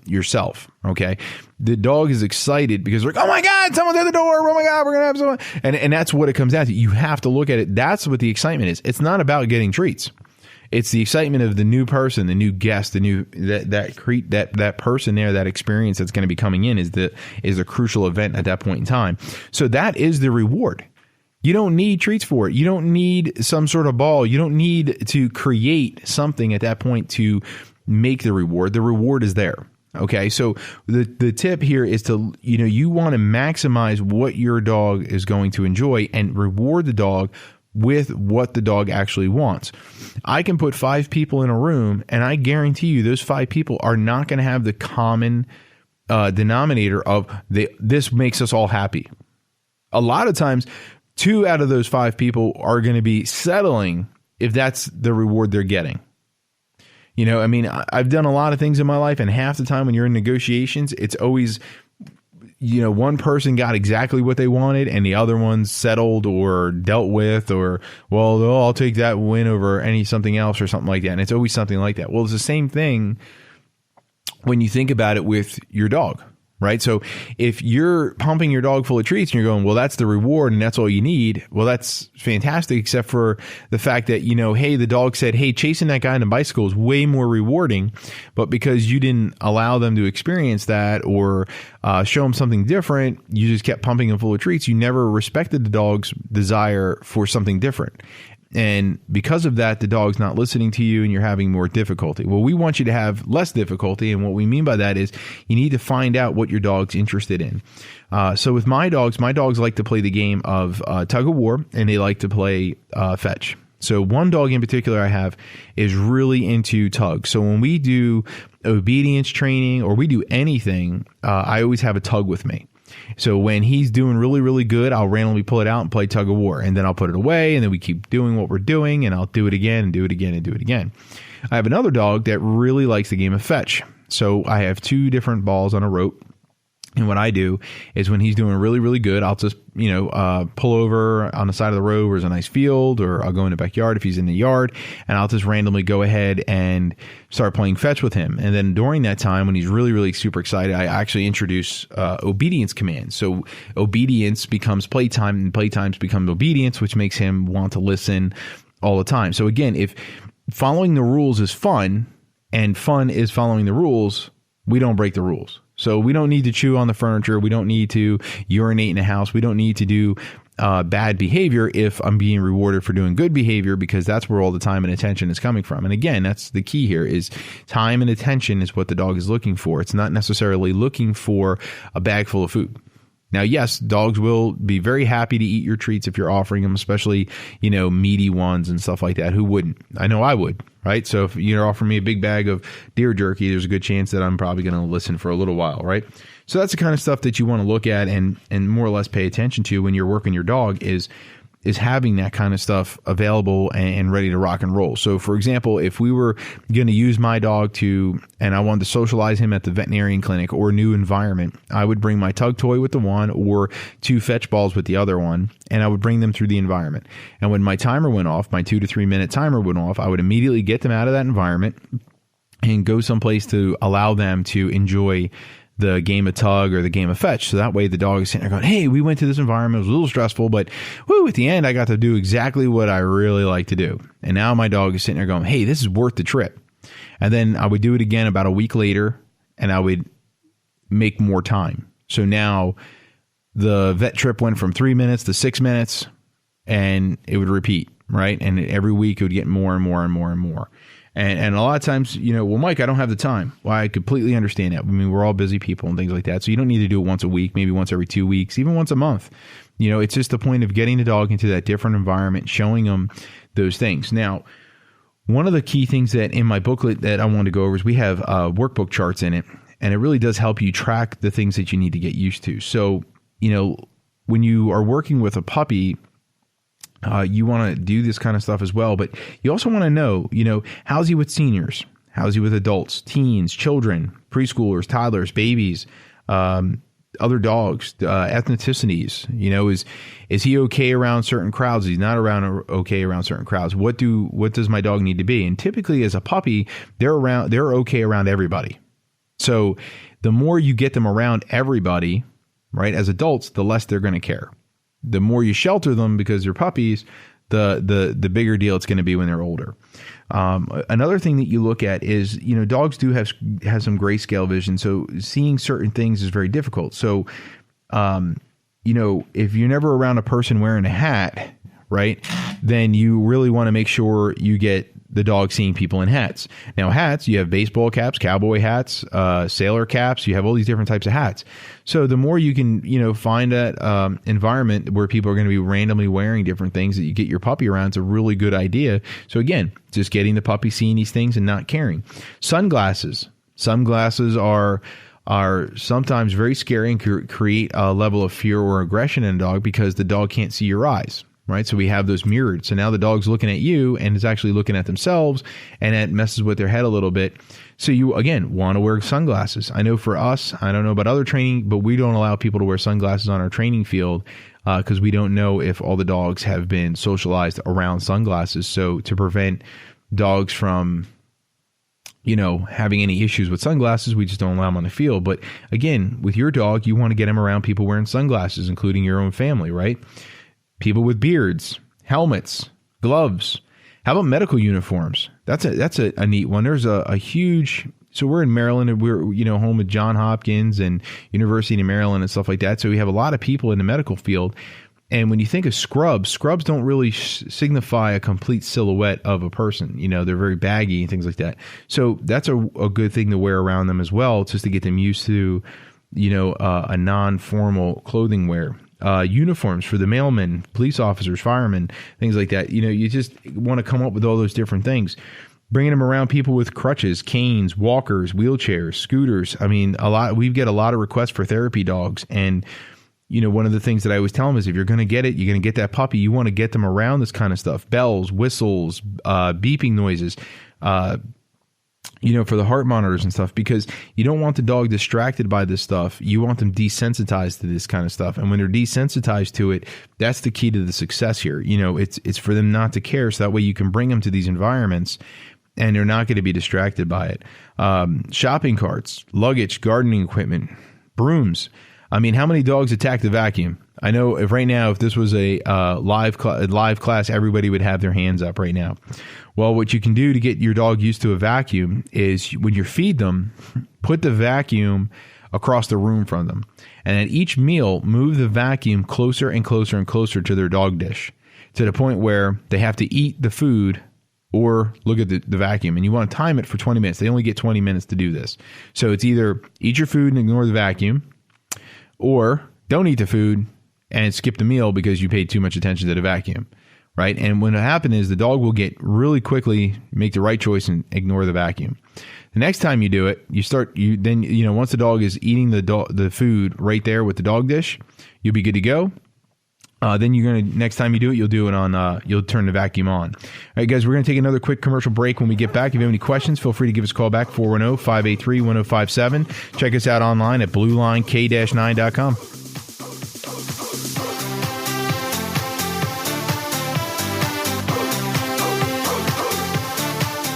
yourself. Okay. The dog is excited because they're like, oh my God, someone's at the door. Oh my God, we're going to have someone. And that's what it comes down to. You have to look at it. That's what the excitement is. It's not about getting treats. It's the excitement of the new person, the new guest, the new that person there, that experience that's going to be coming in is the crucial event at that point in time. So that is the reward. You don't need treats for it. You don't need some sort of ball. You don't need to create something at that point to make the reward. The reward is there. Okay, so the tip here is to, you want to maximize what your dog is going to enjoy and reward the dog with what the dog actually wants. I can put 5 people in a room and I guarantee you those 5 people are not going to have the common denominator of this makes us all happy. A lot of times 2 out of those 5 people are going to be settling if that's the reward they're getting. I've done a lot of things in my life, and half the time when you're in negotiations, it's always one person got exactly what they wanted and the other one settled or dealt with, or, well, I'll take that win over something else or something like that. And it's always something like that. Well, it's the same thing when you think about it with your dog, right? So if you're pumping your dog full of treats and you're going, well, that's the reward and that's all you need. Well, that's fantastic, except for the fact that, hey, the dog said, hey, chasing that guy on a bicycle is way more rewarding. But because you didn't allow them to experience that or show them something different, you just kept pumping them full of treats. You never respected the dog's desire for something different. And because of that, the dog's not listening to you and you're having more difficulty. Well, we want you to have less difficulty. And what we mean by that is you need to find out what your dog's interested in. So with my dogs like to play the game of tug of war, and they like to play fetch. So one dog in particular I have is really into tug. So when we do obedience training or we do anything, I always have a tug with me. So when he's doing really, really good, I'll randomly pull it out and play tug of war, and then I'll put it away, and then we keep doing what we're doing, and I'll do it again and do it again and do it again. I have another dog that really likes the game of fetch. So I have 2 different balls on a rope, And what I do is when he's doing really, really good, I'll just, pull over on the side of the road where there's a nice field, or I'll go in the backyard if he's in the yard, and I'll just randomly go ahead and start playing fetch with him. And then during that time, when he's really, really super excited, I actually introduce obedience commands. So obedience becomes playtime, and playtimes become obedience, which makes him want to listen all the time. So again, if following the rules is fun and fun is following the rules, we don't break the rules. So we don't need to chew on the furniture. We don't need to urinate in the house. We don't need to do bad behavior if I'm being rewarded for doing good behavior, because that's where all the time and attention is coming from. And again, that's the key here, is time and attention is what the dog is looking for. It's not necessarily looking for a bag full of food. Now, yes, dogs will be very happy to eat your treats if you're offering them, especially, meaty ones and stuff like that. Who wouldn't? I know I would, right? So if you're offering me a big bag of deer jerky, there's a good chance that I'm probably going to listen for a little while, right? So that's the kind of stuff that you want to look at and more or less pay attention to when you're working your dog, is having that kind of stuff available and ready to rock and roll. So, for example, if we were going to use my dog and I wanted to socialize him at the veterinarian clinic or a new environment, I would bring my tug toy with the one or 2 fetch balls with the other one, and I would bring them through the environment. And when my timer went off, my 2 to 3 minute timer went off, I would immediately get them out of that environment and go someplace to allow them to enjoy the game of tug or the game of fetch. So that way the dog is sitting there going, hey, we went to this environment. It was a little stressful, but at the end, I got to do exactly what I really like to do. And now my dog is sitting there going, hey, this is worth the trip. And then I would do it again about a week later, and I would make more time. So now the vet trip went from 3 minutes to 6 minutes, and it would repeat, right? And every week it would get more and more and more and more. And a lot of times, well, Mike, I don't have the time. Well, I completely understand that. I mean, we're all busy people and things like that. So you don't need to do it once a week, maybe once every 2 weeks, even once a month. It's just the point of getting the dog into that different environment, showing them those things. Now, one of the key things that in my booklet that I wanted to go over is we have workbook charts in it, and it really does help you track the things that you need to get used to. So, when you are working with a puppy, you want to do this kind of stuff as well, but you also want to know, how's he with seniors? How's he with adults, teens, children, preschoolers, toddlers, babies, other dogs, ethnicities? Is he okay around certain crowds? He's not okay around certain crowds. What does my dog need to be? And typically, as a puppy, they're okay around everybody. So the more you get them around everybody, right? As adults, the less they're going to care. The more you shelter them because they're puppies, the bigger deal it's going to be when they're older. Another thing that you look at is, dogs do have some grayscale vision. So seeing certain things is very difficult. So, if you're never around a person wearing a hat, right, then you really want to make sure you get the dog seeing people in hats. Now, hats, you have baseball caps, cowboy hats, sailor caps. You have all these different types of hats. So the more you can, find that environment where people are going to be randomly wearing different things that you get your puppy around, it's a really good idea. So again, just getting the puppy seeing these things and not caring. Sunglasses. Sunglasses are sometimes very scary and create a level of fear or aggression in a dog because the dog can't see your eyes. Right. So we have those mirrored. So now the dog's looking at you and is actually looking at themselves, and that messes with their head a little bit. So you, again, want to wear sunglasses. I know for us, I don't know about other training, but we don't allow people to wear sunglasses on our training field because we don't know if all the dogs have been socialized around sunglasses. So to prevent dogs from, having any issues with sunglasses, we just don't allow them on the field. But again, with your dog, you want to get them around people wearing sunglasses, including your own family, right? People with beards, helmets, gloves. How about medical uniforms? That's a neat one. There's a huge. So we're in Maryland, and we're home with Johns Hopkins and University of Maryland and stuff like that. So we have a lot of people in the medical field. And when you think of scrubs don't really signify a complete silhouette of a person. They're very baggy and things like that. So that's a good thing to wear around them as well, just to get them used to a non-formal clothing wear. Uniforms for the mailmen, police officers, firemen, things like that. You just want to come up with all those different things. Bringing them around people with crutches, canes, walkers, wheelchairs, scooters. I mean, we get a lot of requests for therapy dogs. And, one of the things that I always tell them is if you're going to get it, you're going to get that puppy. You want to get them around this kind of stuff. Bells, whistles, beeping noises. for the heart monitors and stuff, because you don't want the dog distracted by this stuff. You want them desensitized to this kind of stuff. And when they're desensitized to it, that's the key to the success here. It's for them not to care. So that way you can bring them to these environments and they're not going to be distracted by it. Shopping carts, luggage, gardening equipment, brooms. I mean, how many dogs attack the vacuum? I know if this was a live class, everybody would have their hands up right now. Well, what you can do to get your dog used to a vacuum is when you feed them, put the vacuum across the room from them. And at each meal, move the vacuum closer and closer and closer to their dog dish, to the point where they have to eat the food or look at the vacuum. And you want to time it for 20 minutes. They only get 20 minutes to do this. So it's either eat your food and ignore the vacuum, or don't eat the food and skip the meal because you paid too much attention to the vacuum, right? And what will happen is the dog will get really quickly, make the right choice and ignore the vacuum. The next time you do it, once the dog is eating the food right there with the dog dish, you'll be good to go. Then next time you do it, you'll do it on, you'll turn the vacuum on. All right, guys, we're going to take another quick commercial break. When we get back, if you have any questions, feel free to give us a call back, 410-583-1057. Check us out online at bluelinek-9.com.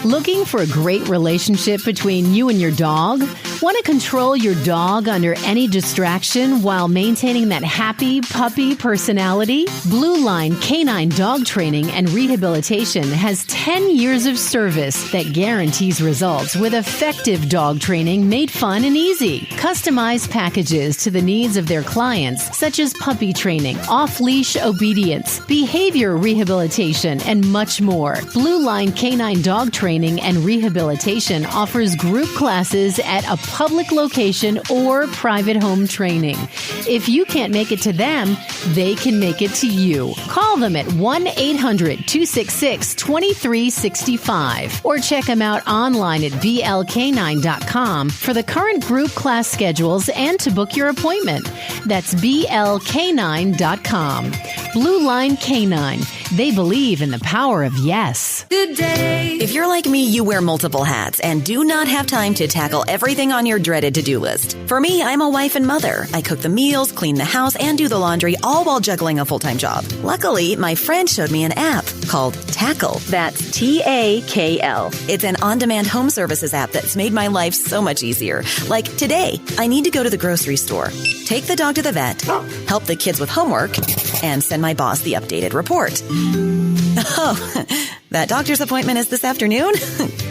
Looking for a great relationship between you and your dog? Want to control your dog under any distraction while maintaining that happy puppy personality? Blue Line Canine Dog Training and Rehabilitation has 10 years of service that guarantees results with effective dog training made fun and easy. Customized packages to the needs of their clients, such as puppy training, off-leash obedience, behavior rehabilitation, and much more. Blue Line Canine Dog Training and Rehabilitation offers group classes at a public location or private home training. If you can't make it to them, they can make it to you. Call them at 1-800-266-2365 or check them out online at blk9.com for the current group class schedules and to book your appointment. That's blk9.com. Blue Line Canine. They believe in the power of yes. Good day. If you're like me, you wear multiple hats and do not have time to tackle everything on your dreaded to-do list. For me, I'm a wife and mother. I cook the meals, clean the house, and do the laundry, all while juggling a full-time job. Luckily, my friend showed me an app called Tackle. That's T-A-K-L. It's an on-demand home services app that's made my life so much easier. Like today, I need to go to the grocery store, take the dog to the vet, help the kids with homework, and send my boss the updated report. Oh, that doctor's appointment is this afternoon?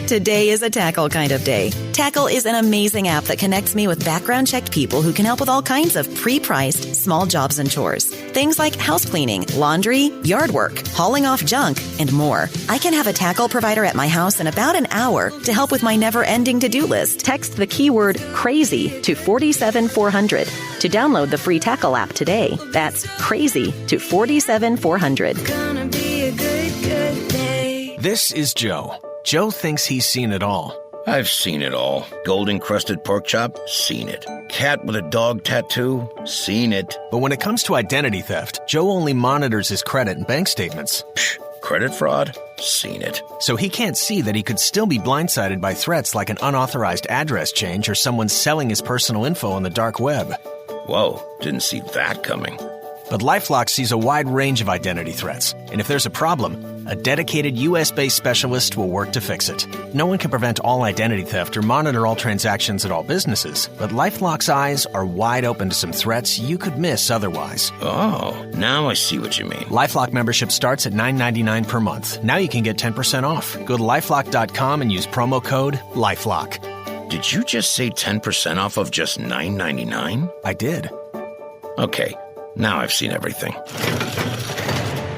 Today is a Tackle kind of day. Tackle is an amazing app that connects me with background-checked people who can help with all kinds of pre-priced small jobs and chores. Things like house cleaning, laundry, yard work, hauling off junk, and more. I can have a Tackle provider at my house in about an hour to help with my never-ending to-do list. Text the keyword CRAZY to 47400 to download the free Tackle app today. That's CRAZY to 47400. Gonna be a good day. This is Joe. Joe thinks he's seen it all. I've seen it all. Golden-crusted pork chop? Seen it. Cat with a dog tattoo? Seen it. But when it comes to identity theft, Joe only monitors his credit and bank statements. Psh, credit fraud? Seen it. So he can't see that he could still be blindsided by threats like an unauthorized address change or someone selling his personal info on the dark web. Whoa, didn't see that coming. But LifeLock sees a wide range of identity threats, and if there's a problem, a dedicated U.S.-based specialist will work to fix it. No one can prevent all identity theft or monitor all transactions at all businesses, but LifeLock's eyes are wide open to some threats you could miss otherwise. Oh, now I see what you mean. LifeLock membership starts at $9.99 per month. Now you can get 10% off. Go to LifeLock.com and use promo code LifeLock. Did you just say 10% off of just $9.99? I did. Okay. Now I've seen everything.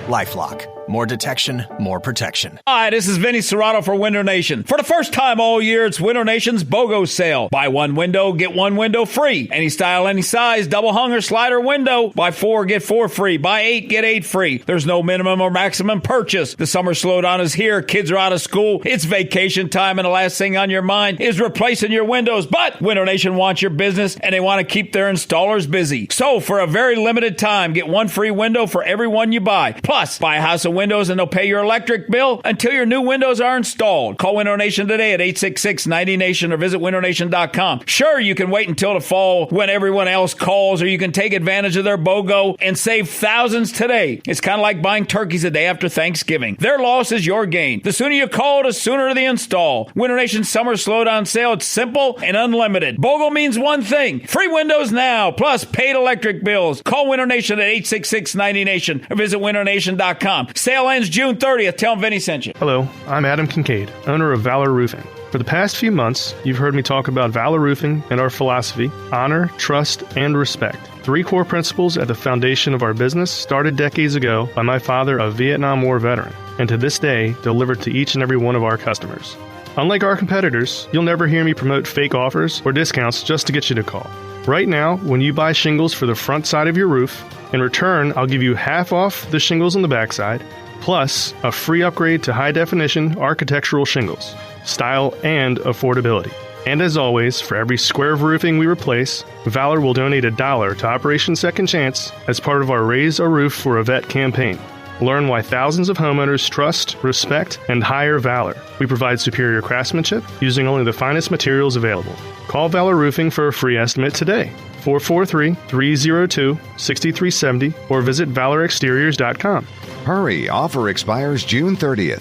LifeLock. More detection, more protection. Hi, this is Vinny Serrato for Window Nation. For the first time all year, it's Window Nation's BOGO sale. Buy one window, get one window free. Any style, any size, double hung or slider window. Buy 4, get 4 free. Buy 8, get 8 free. There's no minimum or maximum purchase. The summer slowdown is here. Kids are out of school. It's vacation time, and the last thing on your mind is replacing your windows. But Window Nation wants your business, and they want to keep their installers busy. So for a very limited time, get one free window for every one you buy. Plus, buy a house of Windows and they'll pay your electric bill until your new windows are installed. Call Window Nation today at 866-90Nation or visit windownation.com. Sure, you can wait until the fall when everyone else calls, or you can take advantage of their BOGO and save thousands today. It's kind of like buying turkeys the day after Thanksgiving. Their loss is your gain. The sooner you call, the sooner the install. Window Nation Summer Slowdown Sale. It's simple and unlimited. BOGO means one thing: free windows now, plus paid electric bills. Call Window Nation at 866-90Nation or visit windownation.com. Sale ends June 30th. Tell them Vinny sent you. Hello, I'm Adam Kincaid, owner of Valor Roofing. For the past few months, you've heard me talk about Valor Roofing and our philosophy: honor, trust, and respect. 3 core principles at the foundation of our business, started decades ago by my father, a Vietnam War veteran, and to this day delivered to each and every one of our customers. Unlike our competitors, you'll never hear me promote fake offers or discounts just to get you to call. Right now, when you buy shingles for the front side of your roof, in return, I'll give you half off the shingles on the backside, plus a free upgrade to high-definition architectural shingles, style and affordability. And as always, for every square of roofing we replace, Valor will donate $1 to Operation Second Chance as part of our Raise a Roof for a Vet campaign. Learn why thousands of homeowners trust, respect, and hire Valor. We provide superior craftsmanship using only the finest materials available. Call Valor Roofing for a free estimate today. 443-302-6370 or visit valorexteriors.com. Hurry, offer expires June 30th.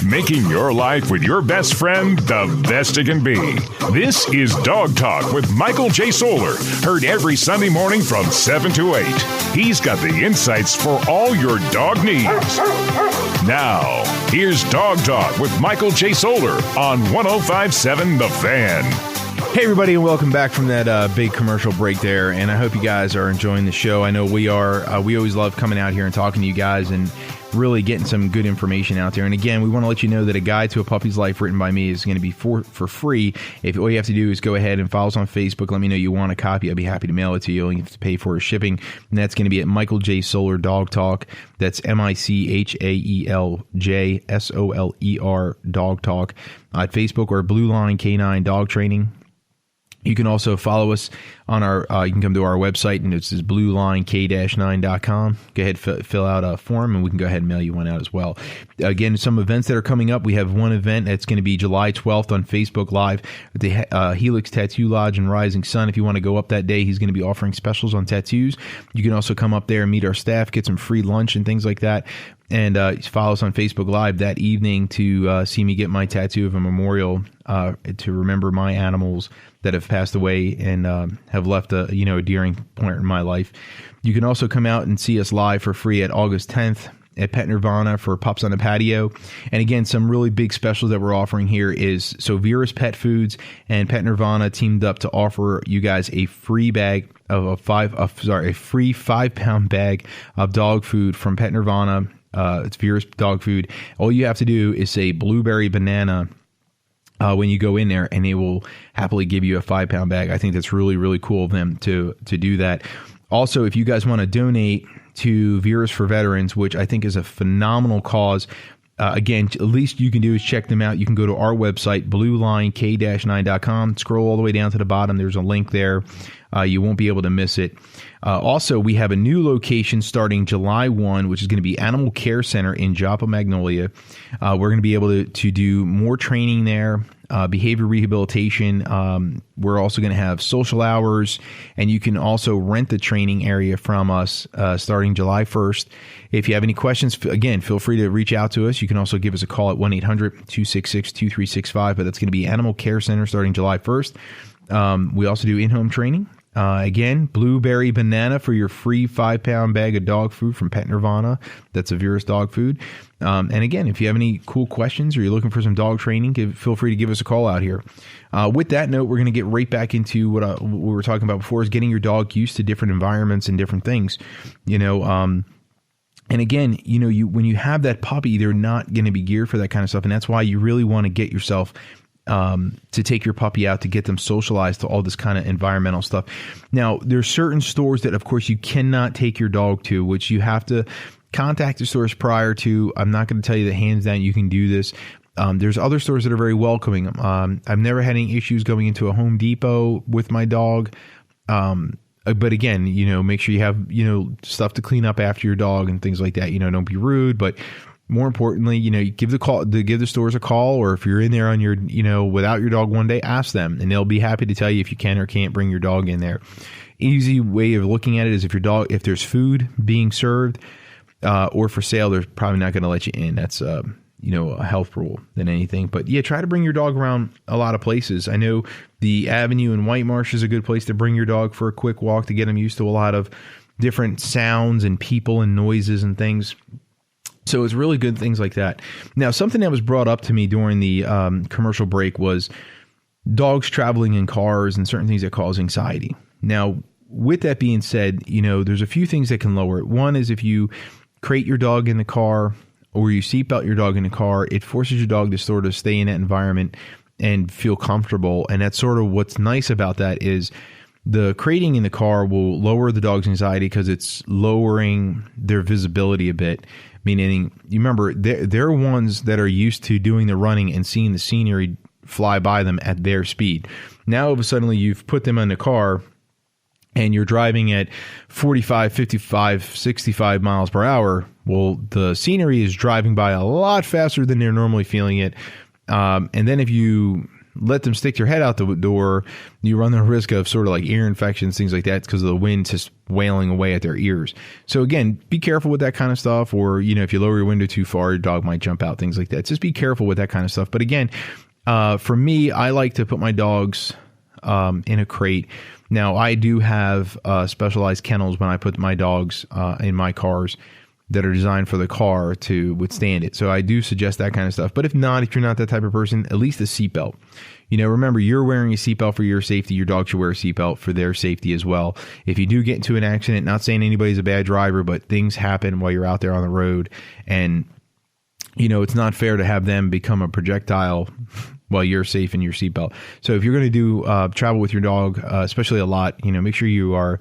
Making your life with your best friend the best it can be. This is Dog Talk with Michael J. Solar, heard every Sunday morning from 7 to 8. He's got the insights for all your dog needs. Now, here's Dog Talk with Michael J. Solar on 105.7 The Fan. Hey, everybody, and welcome back from that big commercial break there. And I hope you guys are enjoying the show. I know we are. We always love coming out here and talking to you guys and really getting some good information out there. And again, we want to let you know that a guide to a puppy's life written by me is going to be for free. If all you have to do is go ahead and follow us on Facebook, let me know you want a copy. I'll be happy to mail it to you. All you have to pay for is shipping. And that's going to be at Michael J. Solar Dog Talk. That's MICHAELJSOLER Dog Talk at Facebook, or Blue Line K9 Dog Training. You can also follow us on our, you can come to our website, and it's blueline-k-9.com. Go ahead, fill out a form, and we can go ahead and mail you one out as well. Again, some events that are coming up. We have one event that's going to be July 12th on Facebook Live at the Helix Tattoo Lodge in Rising Sun. If you want to go up that day, he's going to be offering specials on tattoos. You can also come up there and meet our staff, get some free lunch and things like that. And follow us on Facebook Live that evening to see me get my tattoo of a memorial to remember my animals that have passed away and have left a endearing point in my life. You can also come out and see us live for free at August 10th at Pet Nirvana for Pups on the Patio. And again, some really big specials that we're offering here is, so Vera's Pet Foods and Pet Nirvana teamed up to offer you guys a free bag of a free 5-pound bag of dog food from Pet Nirvana. It's Vera's dog food. All you have to do is say blueberry banana when you go in there, and they will happily give you a 5-pound bag. I think that's really, really cool of them to do that. Also, if you guys want to donate to Vera's for Veterans, which I think is a phenomenal cause, again, at least you can do is check them out. You can go to our website, blueline-k-9.com. Scroll all the way down to the bottom. There's a link there. You won't be able to miss it. Also, we have a new location starting July 1, which is going to be Animal Care Center in Joppa Magnolia. We're going to be able to do more training there, behavior rehabilitation. We're also going to have social hours, and you can also rent the training area from us starting July 1st. If you have any questions, again, feel free to reach out to us. You can also give us a call at 1-800-266-2365, but that's going to be Animal Care Center starting July 1st. We also do in-home training. Again, blueberry banana for your free 5-pound bag of dog food from Pet Nirvana. That's a Vera's dog food. And again, if you have any cool questions or you're looking for some dog training, feel free to give us a call out here. With that note, we're going to get right back into what we were talking about before, is getting your dog used to different environments and different things. And again, when you have that puppy, they're not going to be geared for that kind of stuff. And that's why you really want to get yourself to take your puppy out to get them socialized to all this kind of environmental stuff. Now, there's certain stores that, of course, you cannot take your dog to, which you have to contact the stores prior to. I'm not going to tell you that hands down you can do this. There's other stores that are very welcoming. I've never had any issues going into a Home Depot with my dog. But again, make sure you have, stuff to clean up after your dog and things like that. Don't be rude, but more importantly, give the stores a call, or if you're in there on your, without your dog one day, ask them and they'll be happy to tell you if you can or can't bring your dog in there. Easy way of looking at it is if there's food being served or for sale, they're probably not going to let you in. That's a health rule than anything. But yeah, try to bring your dog around a lot of places. I know the Avenue in White Marsh is a good place to bring your dog for a quick walk to get them used to a lot of different sounds and people and noises and things. So it's really good things like that. Now, something that was brought up to me during the commercial break was dogs traveling in cars and certain things that cause anxiety. Now, with that being said, there's a few things that can lower it. One is if you crate your dog in the car or you seatbelt your dog in the car, it forces your dog to sort of stay in that environment and feel comfortable. And that's sort of what's nice about that is the crating in the car will lower the dog's anxiety because it's lowering their visibility a bit. Meaning, you remember, they're ones that are used to doing the running and seeing the scenery fly by them at their speed. Now, all of a sudden, you've put them in the car and you're driving at 45, 55, 65 miles per hour. Well, the scenery is driving by a lot faster than they're normally feeling it. And then if you let them stick your head out the door, you run the risk of sort of like ear infections, things like that, because of the wind just wailing away at their ears. So again, be careful with that kind of stuff. Or, if you lower your window too far, your dog might jump out, things like that. Just be careful with that kind of stuff. But again, for me, I like to put my dogs in a crate. Now, I do have specialized kennels when I put my dogs in my cars that are designed for the car to withstand it. So I do suggest that kind of stuff. But if you're not that type of person, at least a seatbelt. Remember, you're wearing a seatbelt for your safety. Your dog should wear a seatbelt for their safety as well. If you do get into an accident, not saying anybody's a bad driver, but things happen while you're out there on the road. And, it's not fair to have them become a projectile while you're safe in your seatbelt. So if you're going to do travel with your dog, especially a lot, make sure you are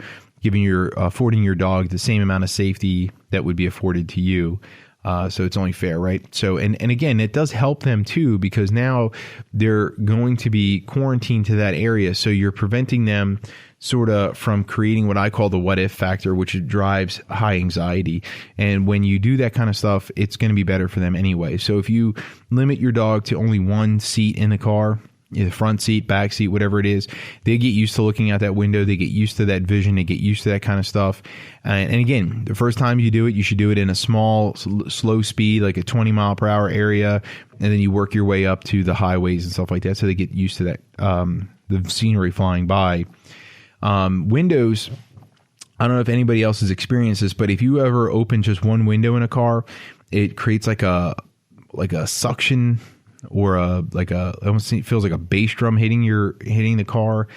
affording your dog the same amount of safety that would be afforded to you. So it's only fair, right? So, and again, it does help them too, because now they're going to be quarantined to that area. So you're preventing them sort of from creating what I call the what if factor, which drives high anxiety. And when you do that kind of stuff, it's going to be better for them anyway. So if you limit your dog to only one seat in the car, the front seat, back seat, whatever it is, they get used to looking out that window. They get used to that vision. They get used to that kind of stuff. And again, the first time you do it, you should do it in a small, slow speed, like a 20 mile per hour area. And then you work your way up to the highways and stuff like that. So they get used to that, the scenery flying by. Windows, I don't know if anybody else has experienced this, but if you ever open just one window in a car, it creates like a suction or almost feels like a bass drum hitting the car.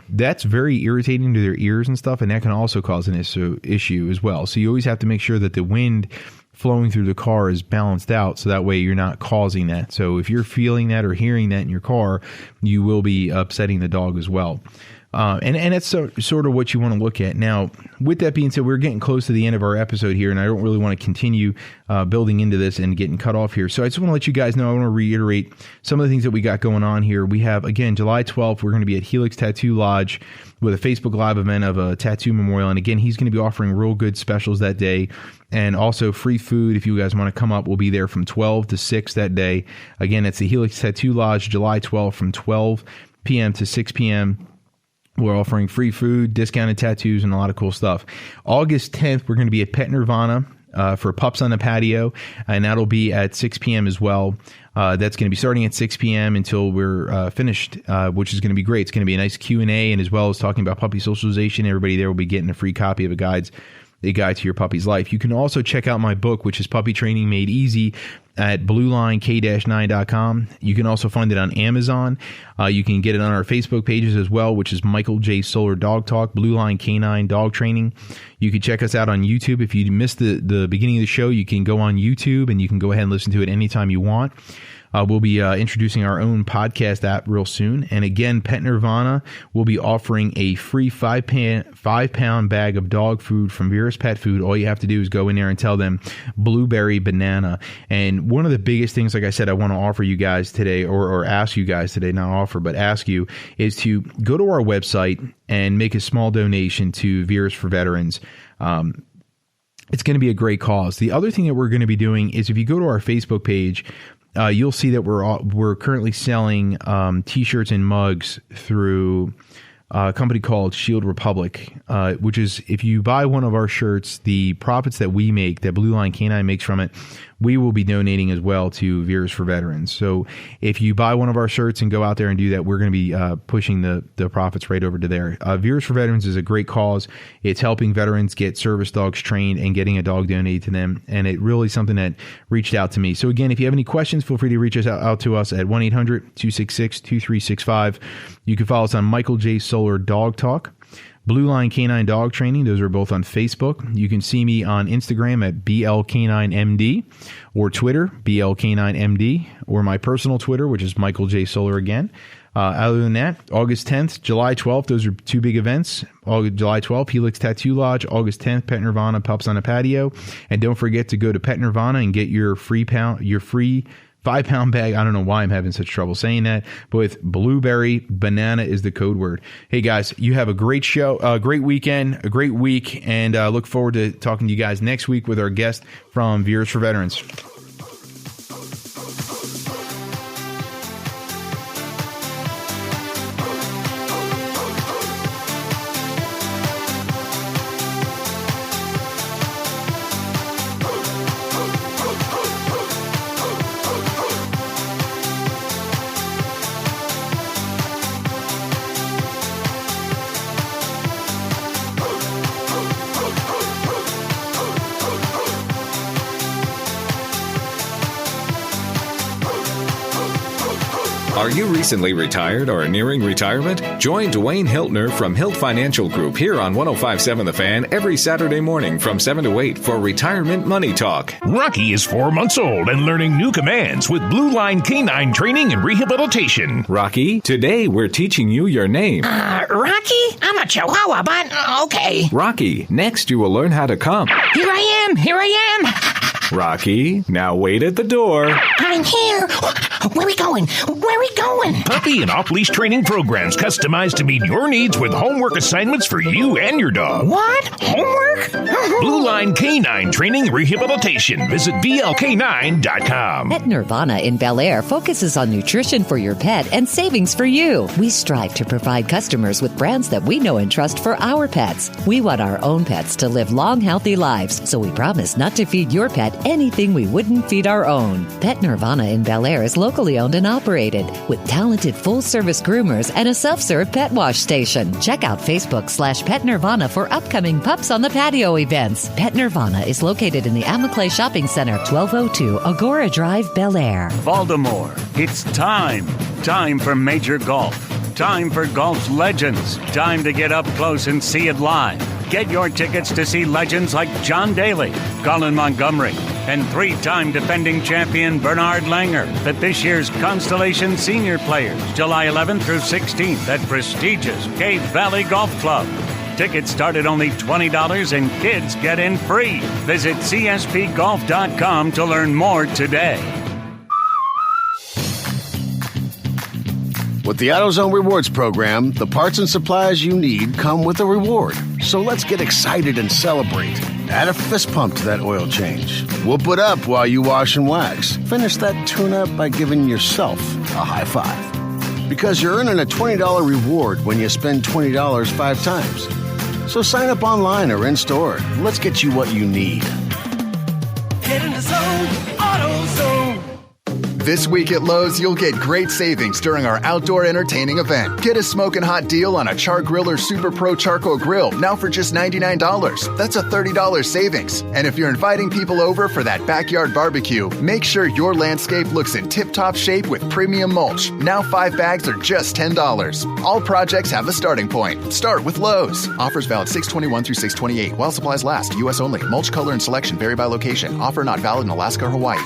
That's very irritating to their ears and stuff, and that can also cause an issue as well. So you always have to make sure that the wind flowing through the car is balanced out, so that way you're not causing that. So if you're feeling that or hearing that in your car, you will be upsetting the dog as well. And that's sort of what you want to look at. Now, with that being said, we're getting close to the end of our episode here, and I don't really want to continue building into this and getting cut off here. So I just want to let you guys know, I want to reiterate some of the things that we got going on here. We have, again, July 12th, we're going to be at Helix Tattoo Lodge with a Facebook Live event of a tattoo memorial. And again, he's going to be offering real good specials that day, and also free food. If you guys want to come up, we'll be there from 12 to 6 that day. Again, it's the Helix Tattoo Lodge, July 12th from 12 p.m. to 6 p.m. We're offering free food, discounted tattoos, and a lot of cool stuff. August 10th, we're going to be at Pet Nirvana for Pups on the Patio, and that'll be at 6 p.m. as well. That's going to be starting at 6 p.m. until we're finished, which is going to be great. It's going to be a nice Q&A, and as well as talking about puppy socialization. Everybody there will be getting a free copy of a guide to your puppy's life. You can also check out my book, which is Puppy Training Made Easy, at bluelinek-9.com. You can also find it on Amazon. You can get it on our Facebook pages as well, which is Michael J. Solar Dog Talk, Blue Line K9 Dog Training. You can check us out on YouTube. If you missed the beginning of the show, you can go on YouTube and you can go ahead and listen to it anytime you want. We'll be introducing our own podcast app real soon. And again, Pet Nirvana will be offering a free 5-pound bag of dog food from Vera's Pet Food. All you have to do is go in there and tell them blueberry banana. And one of the biggest things, like I said, I want to offer you guys today, or ask you guys today, not offer, but ask you, is to go to our website and make a small donation to Vera's for Veterans. It's going to be a great cause. The other thing that we're going to be doing is, if you go to our Facebook page, you'll see that we're currently selling T-shirts and mugs through a company called Shield Republic, which is, if you buy one of our shirts, the profits that we make, that Blue Line Canine makes from it, we will be donating as well to Vera's for Veterans. So if you buy one of our shirts and go out there and do that, we're going to be pushing the profits right over to there. Vera's for Veterans is a great cause. It's helping veterans get service dogs trained and getting a dog donated to them. And it really is something that reached out to me. So again, if you have any questions, feel free to reach us out to us at 1-800-266-2365. You can follow us on Michael J. Solar Dog Talk. Blue Line Canine Dog Training, those are both on Facebook. You can see me on Instagram at BLK9MD, or Twitter, BLK9MD, or my personal Twitter, which is Michael J. Solar again. Other than that, August 10th, July 12th, those are two big events. July 12th, Helix Tattoo Lodge. August 10th, Pet Nirvana, Pups on a Patio. And don't forget to go to Pet Nirvana and get your free 5-pound bag. I don't know why I'm having such trouble saying that, but with blueberry banana is the code word. Hey guys, you have a great show, a great weekend, a great week, and look forward to talking to you guys next week with our guest from Vera's for Veterans. Are you recently retired or nearing retirement? Join Dwayne Hiltner from Hilt Financial Group here on 105.7 The Fan every Saturday morning from 7 to 8 for Retirement Money Talk. Rocky is 4 months old and learning new commands with Blue Line Canine Training and Rehabilitation. Rocky, today we're teaching you your name. Rocky? I'm a Chihuahua, but okay. Rocky, next you will learn how to come. Here I am. Rocky, now wait at the door. I'm here. Where we going? Puppy and off-leash training programs customized to meet your needs with homework assignments for you and your dog. What? Homework? Blue Line Canine Training and Rehabilitation. Visit VLK9.com. Pet Nirvana in Bel Air focuses on nutrition for your pet and savings for you. We strive to provide customers with brands that we know and trust for our pets. We want our own pets to live long, healthy lives, so we promise not to feed your pet anything we wouldn't feed our own. Pet Nirvana in Bel Air is locally owned and operated with talented full-service groomers and a self-serve pet wash station. Check out Facebook/Pet Nirvana for upcoming Pups on the Patio events. Pet Nirvana is located in the Amaclay Shopping Center, 1202 Agora Drive, Bel Air. Baltimore, it's time. Time for Major Golf. Time for golf's legends. Time to get up close and see it live. Get your tickets to see legends like John Daly, Colin Montgomery, and 3-time defending champion Bernard Langer at this year's Constellation Senior Players, July 11th through 16th at prestigious Cave Valley Golf Club. Tickets start at only $20 and kids get in free. Visit cspgolf.com to learn more today. With the AutoZone Rewards program, the parts and supplies you need come with a reward. So let's get excited and celebrate. Add a fist pump to that oil change. Whoop it up while you wash and wax. Finish that tune-up by giving yourself a high five. Because you're earning a $20 reward when you spend $20 5 times. So sign up online or in-store. Let's get you what you need. Get in the zone, AutoZone. This week at Lowe's, you'll get great savings during our outdoor entertaining event. Get a smoking hot deal on a Char Griller Super Pro Charcoal Grill, now for just $99. That's a $30 savings. And if you're inviting people over for that backyard barbecue, make sure your landscape looks in tip-top shape with premium mulch. Now 5 bags are just $10. All projects have a starting point. Start with Lowe's. Offers valid 6/21 through 6/28 while supplies last. U.S. only. Mulch color and selection vary by location. Offer not valid in Alaska or Hawaii.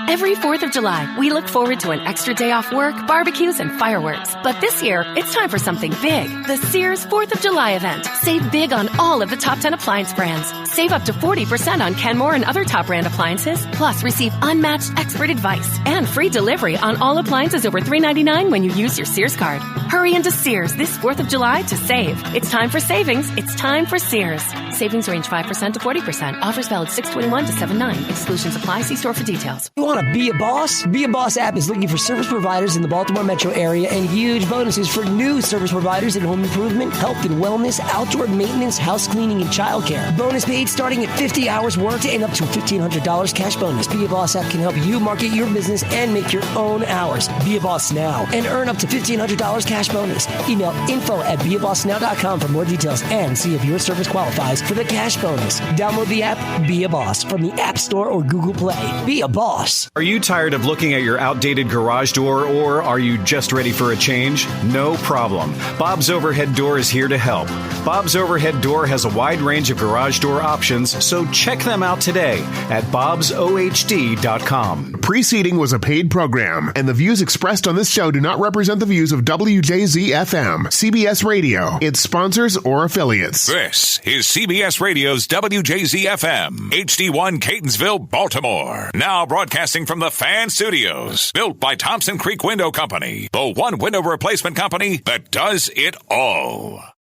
Every 4th of July, we look forward to an extra day off work, barbecues, and fireworks. But this year, it's time for something big. The Sears 4th of July event. Save big on all of the top 10 appliance brands. Save up to 40% on Kenmore and other top brand appliances. Plus, receive unmatched expert advice and free delivery on all appliances over $3.99 when you use your Sears card. Hurry into Sears this 4th of July to save. It's time for savings. It's time for Sears. Savings range 5% to 40%. Offers valid 6/21 to 7/9. Exclusions apply. See store for details. You want to be a boss? Be a Boss app is looking for service providers in the Baltimore metro area and huge bonuses for new service providers in home improvement, health and wellness, outdoor maintenance, house cleaning, and childcare. Bonus paid starting at 50 hours worked and up to $1,500 cash bonus. Be a Boss app can help you market your business and make your own hours. Be a Boss now and earn up to $1,500 cash bonus. Email info@beabossnow.com for more details and see if your service qualifies for the cash bonus. Download the app Be a Boss from the App Store or Google Play. Be a boss. Are you tired of looking at your outdated garage door, or are you just ready for a change? No problem. Bob's Overhead Door is here to help. Bob's Overhead Door has a wide range of garage door options, so check them out today at bobsohd.com. Preceding was a paid program, and the views expressed on this show do not represent the views of WJZ-FM, CBS Radio, its sponsors, or affiliates. This is CBS Radio's WJZ-FM, HD1 Catonsville, Baltimore. Now broadcasting from the Fan Studios, built by Thompson Creek Window Company, the one window replacement company that does it all.